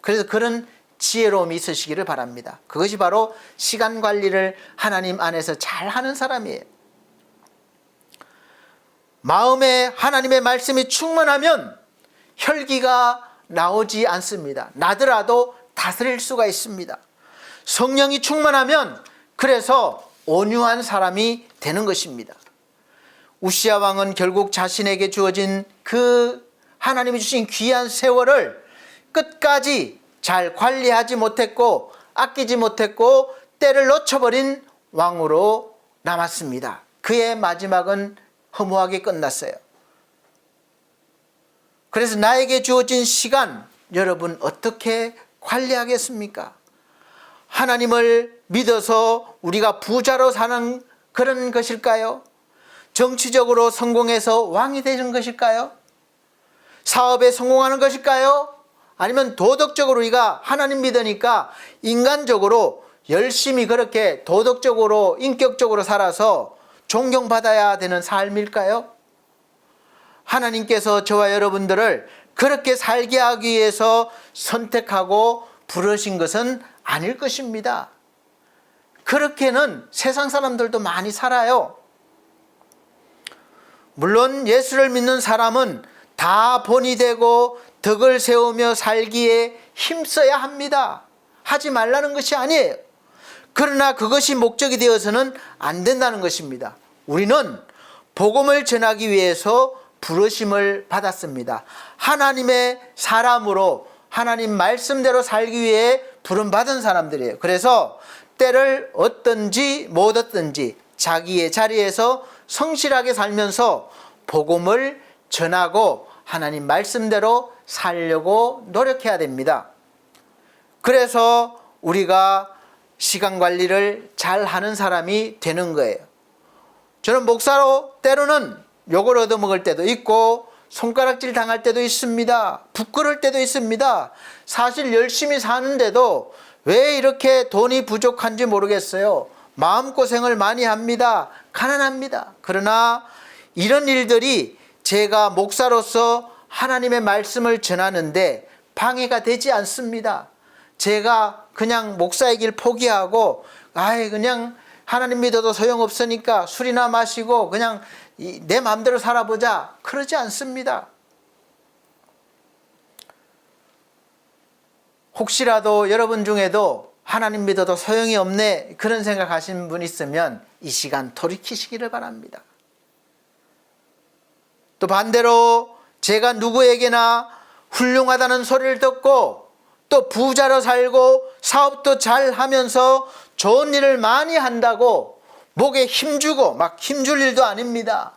그래서 그런 지혜로움이 있으시기를 바랍니다. 그것이 바로 시간 관리를 하나님 안에서 잘 하는 사람이에요. 마음에 하나님의 말씀이 충만하면 혈기가 나오지 않습니다. 나더라도 다스릴 수가 있습니다. 성령이 충만하면 그래서 온유한 사람이 되는 것입니다. 우시야 왕은 결국 자신에게 주어진 그 하나님이 주신 귀한 세월을 끝까지 잘 관리하지 못했고 아끼지 못했고 때를 놓쳐버린 왕으로 남았습니다. 그의 마지막은 허무하게 끝났어요. 그래서 나에게 주어진 시간, 여러분 어떻게 관리하겠습니까? 하나님을 믿어서 우리가 부자로 사는 그런 것일까요? 정치적으로 성공해서 왕이 되는 것일까요? 사업에 성공하는 것일까요? 아니면 도덕적으로 우리가 하나님 믿으니까 인간적으로 열심히 그렇게 도덕적으로 인격적으로 살아서 존경받아야 되는 삶일까요? 하나님께서 저와 여러분들을 그렇게 살게 하기 위해서 선택하고 부르신 것은 아닐 것입니다. 그렇게는 세상 사람들도 많이 살아요. 물론 예수를 믿는 사람은 다 본이 되고 덕을 세우며 살기에 힘써야 합니다. 하지 말라는 것이 아니에요. 그러나 그것이 목적이 되어서는 안 된다는 것입니다. 우리는 복음을 전하기 위해서 부르심을 받았습니다. 하나님의 사람으로 하나님 말씀대로 살기 위해 부름받은 사람들이에요. 그래서 때를 얻든지 못 얻든지 자기의 자리에서 성실하게 살면서 복음을 전하고 하나님 말씀대로 살려고 노력해야 됩니다. 그래서 우리가 시간 관리를 잘 하는 사람이 되는 거예요. 저는 목사로 때로는 욕을 얻어먹을 때도 있고 손가락질 당할 때도 있습니다. 부끄러울 때도 있습니다. 사실 열심히 사는데도 왜 이렇게 돈이 부족한지 모르겠어요. 마음고생을 많이 합니다. 가난합니다. 그러나 이런 일들이 제가 목사로서 하나님의 말씀을 전하는데 방해가 되지 않습니다. 제가 그냥 목사의 길 포기하고 그냥 하나님 믿어도 소용없으니까 술이나 마시고 그냥 내 마음대로 살아보자 그러지 않습니다. 혹시라도 여러분 중에도 하나님 믿어도 소용이 없네 그런 생각하시는 분 있으면 이 시간 돌이키시기를 바랍니다. 또 반대로 제가 누구에게나 훌륭하다는 소리를 듣고 또 부자로 살고 사업도 잘 하면서 좋은 일을 많이 한다고 목에 힘주고 막 힘줄 일도 아닙니다.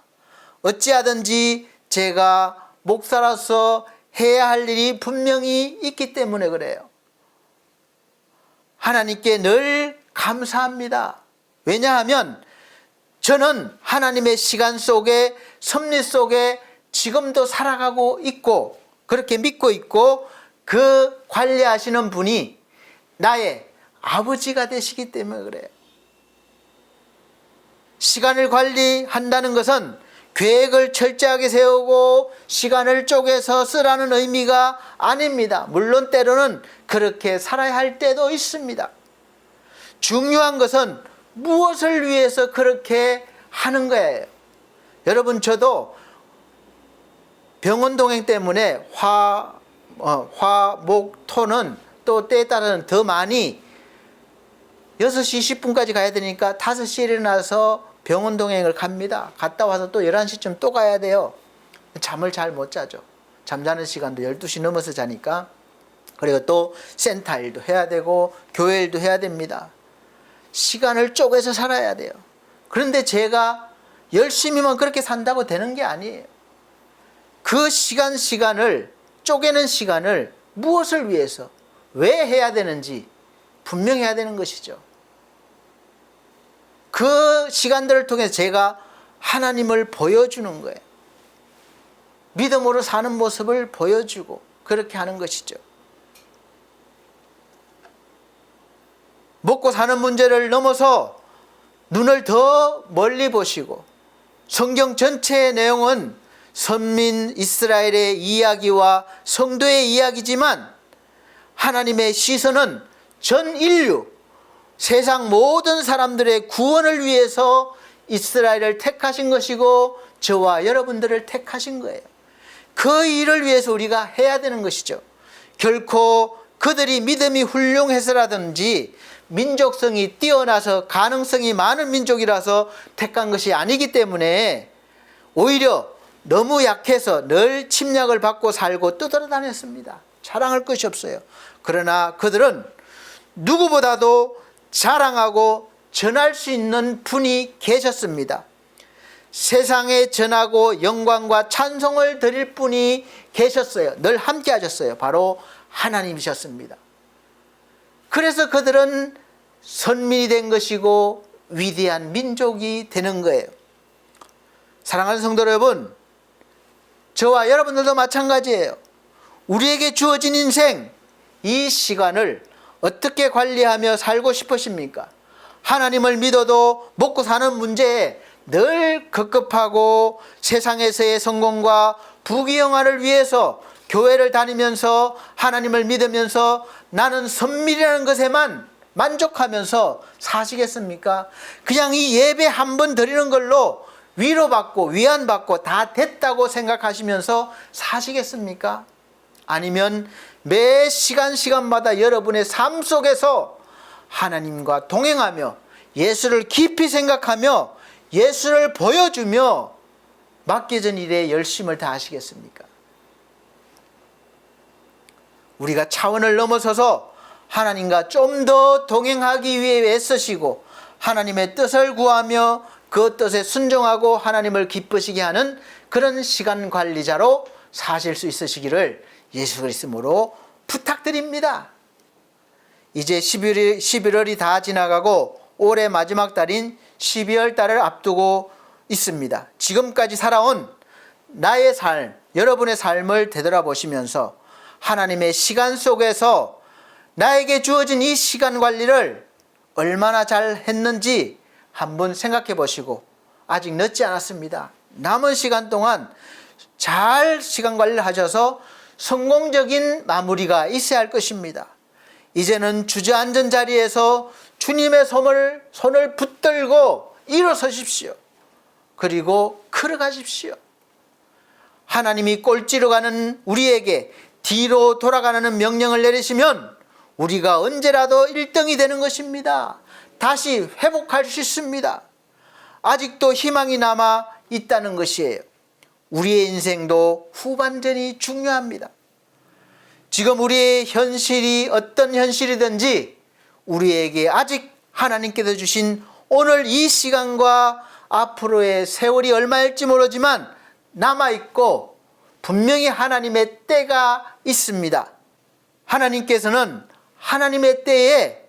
어찌하든지 제가 목사로서 해야 할 일이 분명히 있기 때문에 그래요. 하나님께 늘 감사합니다. 왜냐하면 저는 하나님의 시간 속에 섭리 속에 지금도 살아가고 있고 그렇게 믿고 있고 그 관리하시는 분이 나의 아버지가 되시기 때문에 그래요. 시간을 관리한다는 것은 계획을 철저하게 세우고 시간을 쪼개서 쓰라는 의미가 아닙니다. 물론 때로는 그렇게 살아야 할 때도 있습니다. 중요한 것은 무엇을 위해서 그렇게 하는 거예요. 여러분 저도 병원 동행 때문에 화, 목, 토는 또 때에 따라서는 더 많이 6시 20분까지 가야 되니까 5시에 일어나서 병원 동행을 갑니다. 갔다 와서 또 11시쯤 또 가야 돼요. 잠을 잘 못 자죠. 잠자는 시간도 12시 넘어서 자니까. 그리고 또 센터 일도 해야 되고 교회 일도 해야 됩니다. 시간을 쪼개서 살아야 돼요. 그런데 제가 열심히만 그렇게 산다고 되는 게 아니에요. 그 시간을 쪼개는 시간을 무엇을 위해서 왜 해야 되는지 분명해야 되는 것이죠. 그 시간들을 통해서 제가 하나님을 보여주는 거예요. 믿음으로 사는 모습을 보여주고 그렇게 하는 것이죠. 먹고 사는 문제를 넘어서 눈을 더 멀리 보시고 성경 전체의 내용은 선민 이스라엘의 이야기와 성도의 이야기지만 하나님의 시선은 전 인류, 세상 모든 사람들의 구원을 위해서 이스라엘을 택하신 것이고 저와 여러분들을 택하신 거예요. 그 일을 위해서 우리가 해야 되는 것이죠. 결코 그들이 믿음이 훌륭해서라든지 민족성이 뛰어나서 가능성이 많은 민족이라서 택한 것이 아니기 때문에 오히려 너무 약해서 늘 침략을 받고 살고 떠돌아다녔습니다. 자랑할 것이 없어요. 그러나 그들은 누구보다도 자랑하고 전할 수 있는 분이 계셨습니다. 세상에 전하고 영광과 찬송을 드릴 분이 계셨어요. 늘 함께 하셨어요. 바로 하나님이셨습니다. 그래서 그들은 선민이 된 것이고 위대한 민족이 되는 거예요. 사랑하는 성도 여러분, 저와 여러분들도 마찬가지예요. 우리에게 주어진 인생, 이 시간을 어떻게 관리하며 살고 싶으십니까? 하나님을 믿어도 먹고 사는 문제에 늘 급급하고 세상에서의 성공과 부귀영화를 위해서 교회를 다니면서 하나님을 믿으면서 나는 선밀이라는 것에만 만족하면서 사시겠습니까? 그냥 이 예배 한 번 드리는 걸로 위로받고 위안받고 다 됐다고 생각하시면서 사시겠습니까? 아니면 매 시간마다 여러분의 삶 속에서 하나님과 동행하며 예수를 깊이 생각하며 예수를 보여주며 맡겨진 일에 열심을 다하시겠습니까? 우리가 차원을 넘어서서 하나님과 좀 더 동행하기 위해 애쓰시고 하나님의 뜻을 구하며 그 뜻에 순종하고 하나님을 기쁘시게 하는 그런 시간 관리자로 사실 수 있으시기를 예수 그리스도로 부탁드립니다. 이제 11월이 다 지나가고 올해 마지막 달인 12월 달을 앞두고 있습니다. 지금까지 살아온 나의 삶, 여러분의 삶을 되돌아보시면서 하나님의 시간 속에서 나에게 주어진 이 시간 관리를 얼마나 잘 했는지 한번 생각해 보시고, 아직 늦지 않았습니다. 남은 시간 동안 잘 시간 관리를 하셔서 성공적인 마무리가 있어야 할 것입니다. 이제는 주저앉은 자리에서 주님의 손을 붙들고 일어서십시오. 그리고 걸어가십시오. 하나님이 꼴찌로 가는 우리에게 뒤로 돌아가라는 명령을 내리시면 우리가 언제라도 1등이 되는 것입니다. 다시 회복할 수 있습니다. 아직도 희망이 남아 있다는 것이에요. 우리의 인생도 후반전이 중요합니다. 지금 우리의 현실이 어떤 현실이든지 우리에게 아직 하나님께서 주신 오늘 이 시간과 앞으로의 세월이 얼마일지 모르지만 남아있고 분명히 하나님의 때가 있습니다. 하나님께서는 하나님의 때에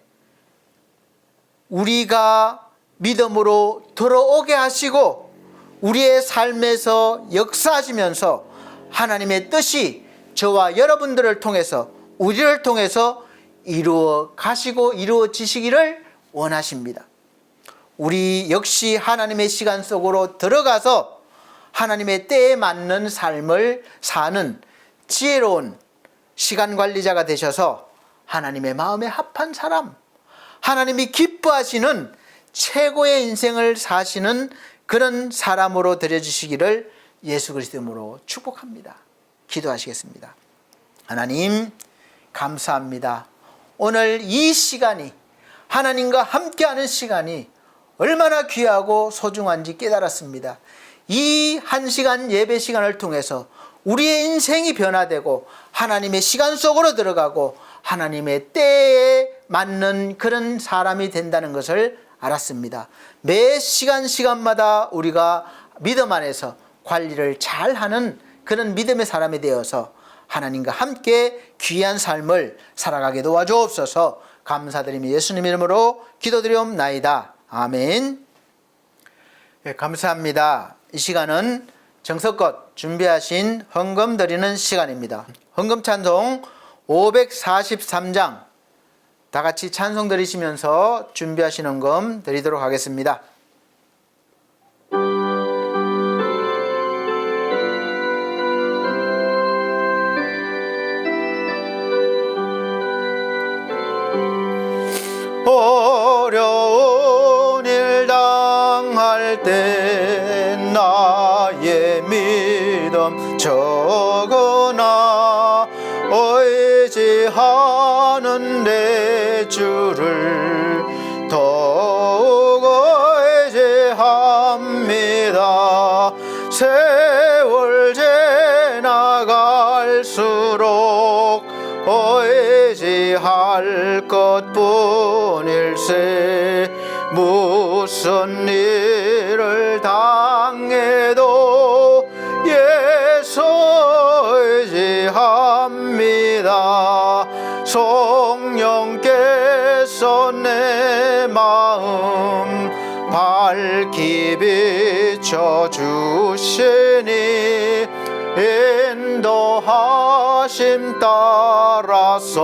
우리가 믿음으로 들어오게 하시고 우리의 삶에서 역사하시면서 하나님의 뜻이 저와 여러분들을 통해서 우리를 통해서 이루어 가시고 이루어지시기를 원하십니다. 우리 역시 하나님의 시간 속으로 들어가서 하나님의 때에 맞는 삶을 사는 지혜로운 시간 관리자가 되셔서 하나님의 마음에 합한 사람, 하나님이 기뻐하시는 최고의 인생을 사시는 그런 사람으로 되어주시기를 예수 그리스도 이름으로 축복합니다. 기도하시겠습니다. 하나님 감사합니다. 오늘 이 시간이 하나님과 함께하는 시간이 얼마나 귀하고 소중한지 깨달았습니다. 이 한 시간 예배 시간을 통해서 우리의 인생이 변화되고 하나님의 시간 속으로 들어가고 하나님의 때에 맞는 그런 사람이 된다는 것을 알았습니다. 매 시간마다 우리가 믿음 안에서 관리를 잘하는 그런 믿음의 사람이 되어서 하나님과 함께 귀한 삶을 살아가게 도와주옵소서. 감사드리며 예수님 이름으로 기도드리옵나이다. 아멘. 네, 감사합니다. 이 시간은 정성껏 준비하신 헌금 드리는 시간입니다. 헌금 찬송 543장 다 같이 찬송 드리시면서 준비하신 헌금 드리도록 하겠습니다. 어려운 일 당할 때 나의 믿음 적으나 의지하는 내 주를 더욱 의지합니다. 세월 지나갈수록 의지할 것뿐일세. 무슨 일을 당해도 예수 의지합니다. 성령께서 내 마음 밝히 비춰주시니 인도하심 따라서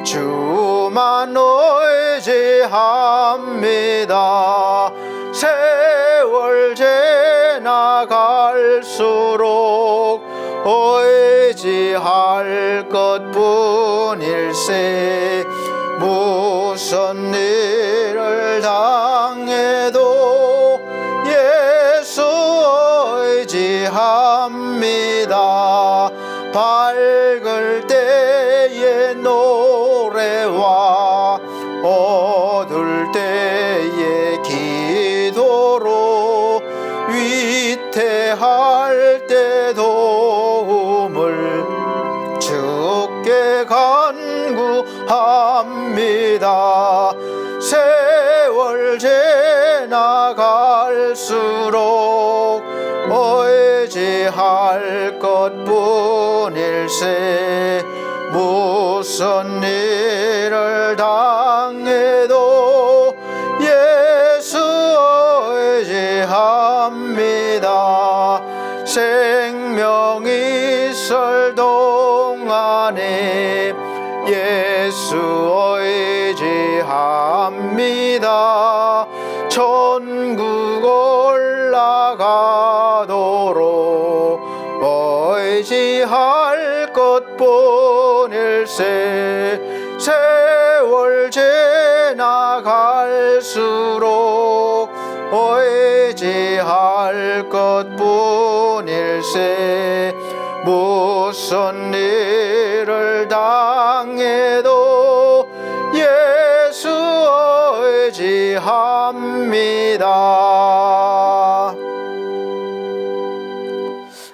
주만 의지합니다. 세월 지나갈수록 의지할 것뿐일세. 무슨 일을 당해도 예수 의지합니다. 밝을 때의 노래와 어두울 때의 기도로 위태할 때 도움을 주께 간구합니다. 세월 지나갈수록 의지할 것뿐일세. 무슨 일을 당해도 예수 의지합니다. 생명이 있을 동안에 예수 의지합니다. 천국 올라가도록 의지할 것뿐일세. 세월 지나갈수록 의지할 것뿐일세. 무슨 일을 당해도 예수 의지합니다.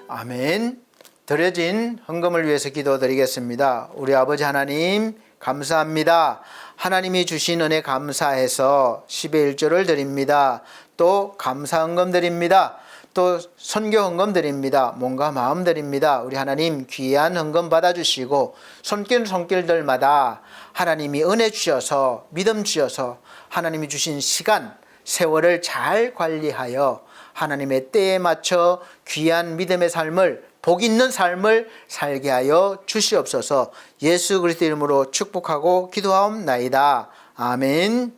아멘. 드려진 헌금을 위해서 기도드리겠습니다. 우리 아버지 하나님 감사합니다. 하나님이 주신 은혜 감사해서 10의 1조를 드립니다. 또 감사 헌금 드립니다. 또 선교 헌금 드립니다. 몸과 마음 드립니다. 우리 하나님 귀한 헌금 받아주시고 손길들마다 하나님이 은혜 주셔서 믿음 주셔서 하나님이 주신 시간 세월을 잘 관리하여 하나님의 때에 맞춰 귀한 믿음의 삶을 복 있는 삶을 살게 하여 주시옵소서. 예수 그리스도 이름으로 축복하고 기도하옵나이다. 아멘.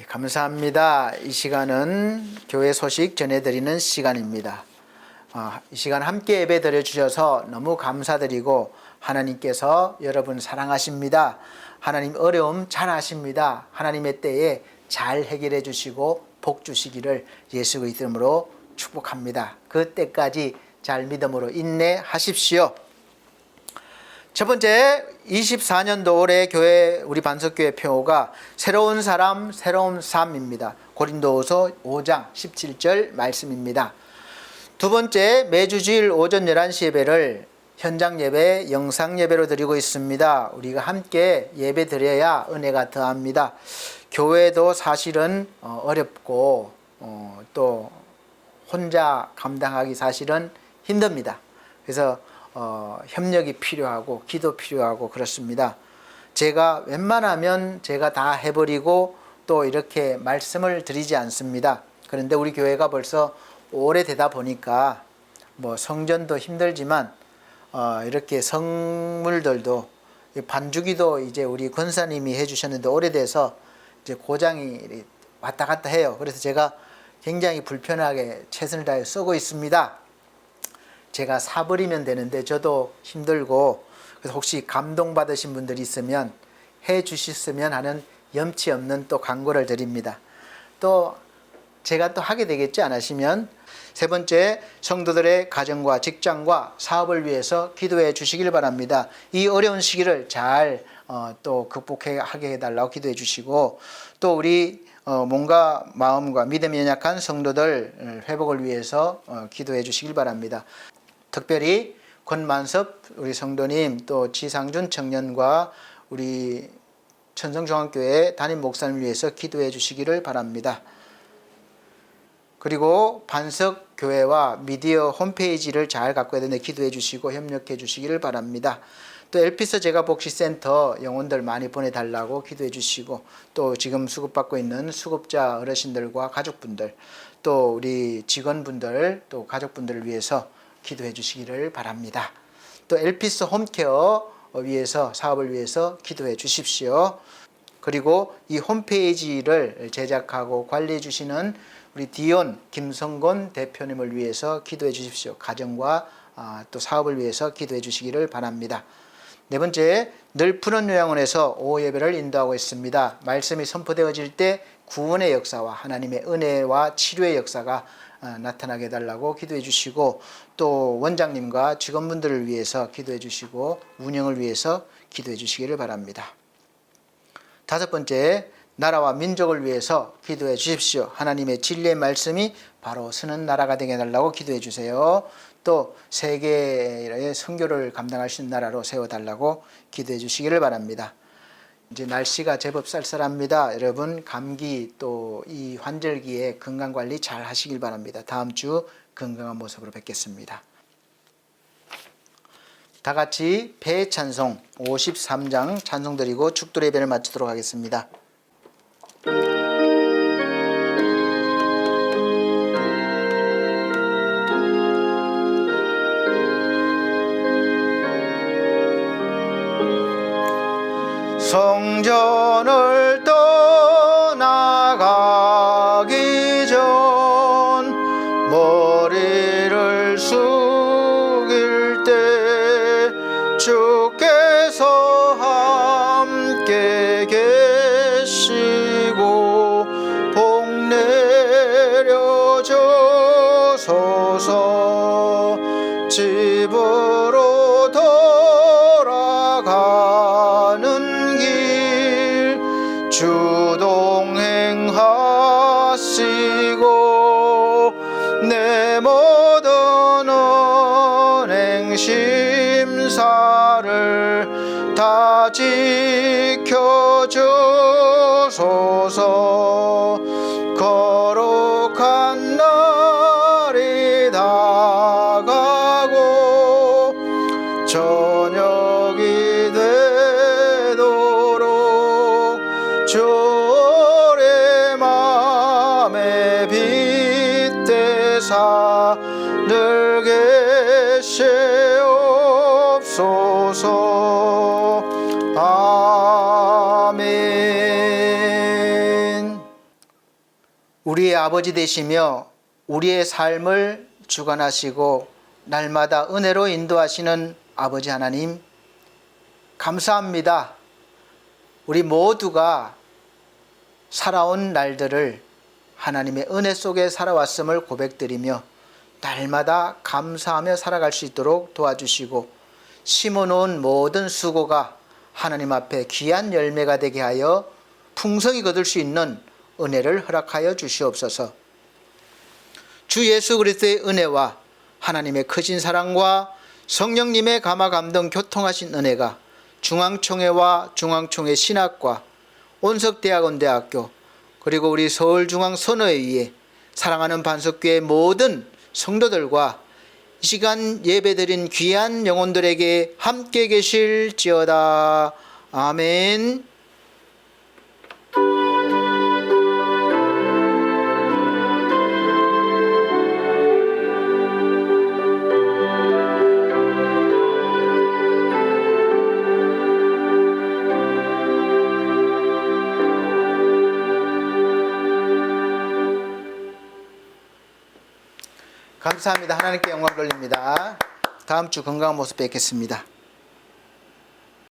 감사합니다. 이 시간은 교회 소식 전해드리는 시간입니다. 이 시간 함께 예배 드려주셔서 너무 감사드리고 하나님께서 여러분 사랑하십니다. 하나님 어려움 잘 아십니다. 하나님의 때에 잘 해결해 주시고 복 주시기를 예수 그리스도 이름으로 축복합니다. 그 때까지 잘 믿음으로 인내하십시오. 첫 번째 24년도 올해 교회 우리 반석교회 표어가 새로운 사람 새로운 삶입니다. 고린도후서 5장 17절 말씀입니다. 두 번째 매주 주일 오전 11시 예배를 현장 예배, 영상 예배로 드리고 있습니다. 우리가 함께 예배 드려야 은혜가 더합니다. 교회도 사실은 어렵고 또 혼자 감당하기 사실은 힘듭니다. 그래서 협력이 필요하고 기도 필요하고 그렇습니다. 제가 웬만하면 제가 다 해버리고 또 이렇게 말씀을 드리지 않습니다. 그런데 우리 교회가 벌써 오래되다 보니까 뭐 성전도 힘들지만 이렇게 성물들도 반주기도 이제 우리 권사님이 해주셨는데 오래돼서 이제 고장이 왔다 갔다 해요. 그래서 제가 굉장히 불편하게 최선을 다해 쓰고 있습니다. 제가 사버리면 되는데 저도 힘들고, 그래서 혹시 감동받으신 분들이 있으면 해 주셨으면 하는 염치 없는 또 광고를 드립니다. 또 제가 또 하게 되겠지 안 하시면. 세 번째, 성도들의 가정과 직장과 사업을 위해서 기도해 주시길 바랍니다. 이 어려운 시기를 잘 또 극복하게 해달라고 기도해 주시고, 또 우리 몸과 마음과 믿음이 연약한 성도들 회복을 위해서 기도해 주시길 바랍니다. 특별히 권만섭 우리 성도님, 또 지상준 청년과 우리 천성중앙교회 담임 목사님을 위해서 기도해 주시기를 바랍니다. 그리고 반석교회와 미디어 홈페이지를 잘 갖고 되는데 기도해 주시고 협력해 주시기를 바랍니다. 또 엘피스 제가복지센터 영혼들 많이 보내달라고 기도해 주시고, 또 지금 수급받고 있는 수급자 어르신들과 가족분들, 또 우리 직원분들, 또 가족분들을 위해서 기도해 주시기를 바랍니다. 또 엘피스 홈케어 위해서, 사업을 위해서 기도해 주십시오. 그리고 이 홈페이지를 제작하고 관리해 주시는 우리 디온 김성곤 대표님을 위해서 기도해 주십시오. 가정과 또 사업을 위해서 기도해 주시기를 바랍니다. 네 번째, 늘 푸른 요양원에서 오후 예배를 인도하고 있습니다. 말씀이 선포되어질 때 구원의 역사와 하나님의 은혜와 치료의 역사가 나타나게 해달라고 기도해 주시고, 또 원장님과 직원분들을 위해서 기도해 주시고 운영을 위해서 기도해 주시기를 바랍니다. 다섯 번째, 나라와 민족을 위해서 기도해 주십시오. 하나님의 진리의 말씀이 바로 서는 나라가 되게 해달라고 기도해 주세요. 또 세계의 선교를 감당할 수 있는 나라로 세워달라고 기도해 주시기를 바랍니다. 이제 날씨가 제법 쌀쌀합니다. 여러분 감기 또 이 환절기에 건강관리 잘 하시길 바랍니다. 다음 주 건강한 모습으로 뵙겠습니다. 다 같이 배찬송 53장 찬송 드리고 축도 예배를 마치도록 하겠습니다. 성전을 떠나가기 전 머리를 숙일 때 주께서 함께 계시고 복 내려줘소서. 집으로 돌아가는 길 주동행하시고 내 모든 언행 심사를 다 지켜주소서. 거룩한 날이 다가고 저녁이 되도록 주의 맘에 빗대사 늘 계시옵소서. 아멘. 우리의 아버지 되시며 우리의 삶을 주관하시고 날마다 은혜로 인도하시는 아버지 하나님, 감사합니다. 우리 모두가 살아온 날들을 하나님의 은혜 속에 살아왔음을 고백드리며 날마다 감사하며 살아갈 수 있도록 도와주시고, 심어놓은 모든 수고가 하나님 앞에 귀한 열매가 되게 하여 풍성히 거둘 수 있는 은혜를 허락하여 주시옵소서. 주 예수 그리스도의 은혜와 하나님의 크신 사랑과 성령님의 감화 감동 교통하신 은혜가 중앙총회와 중앙총회 신학과 온석대학원대학교 그리고 우리 서울중앙선교회에 사랑하는 반석교회 모든 성도들과 이 시간 예배드린 귀한 영혼들에게 함께 계실지어다. 아멘. 감사합니다. 하나님께 영광 돌립니다. 다음 주 건강한 모습 뵙겠습니다.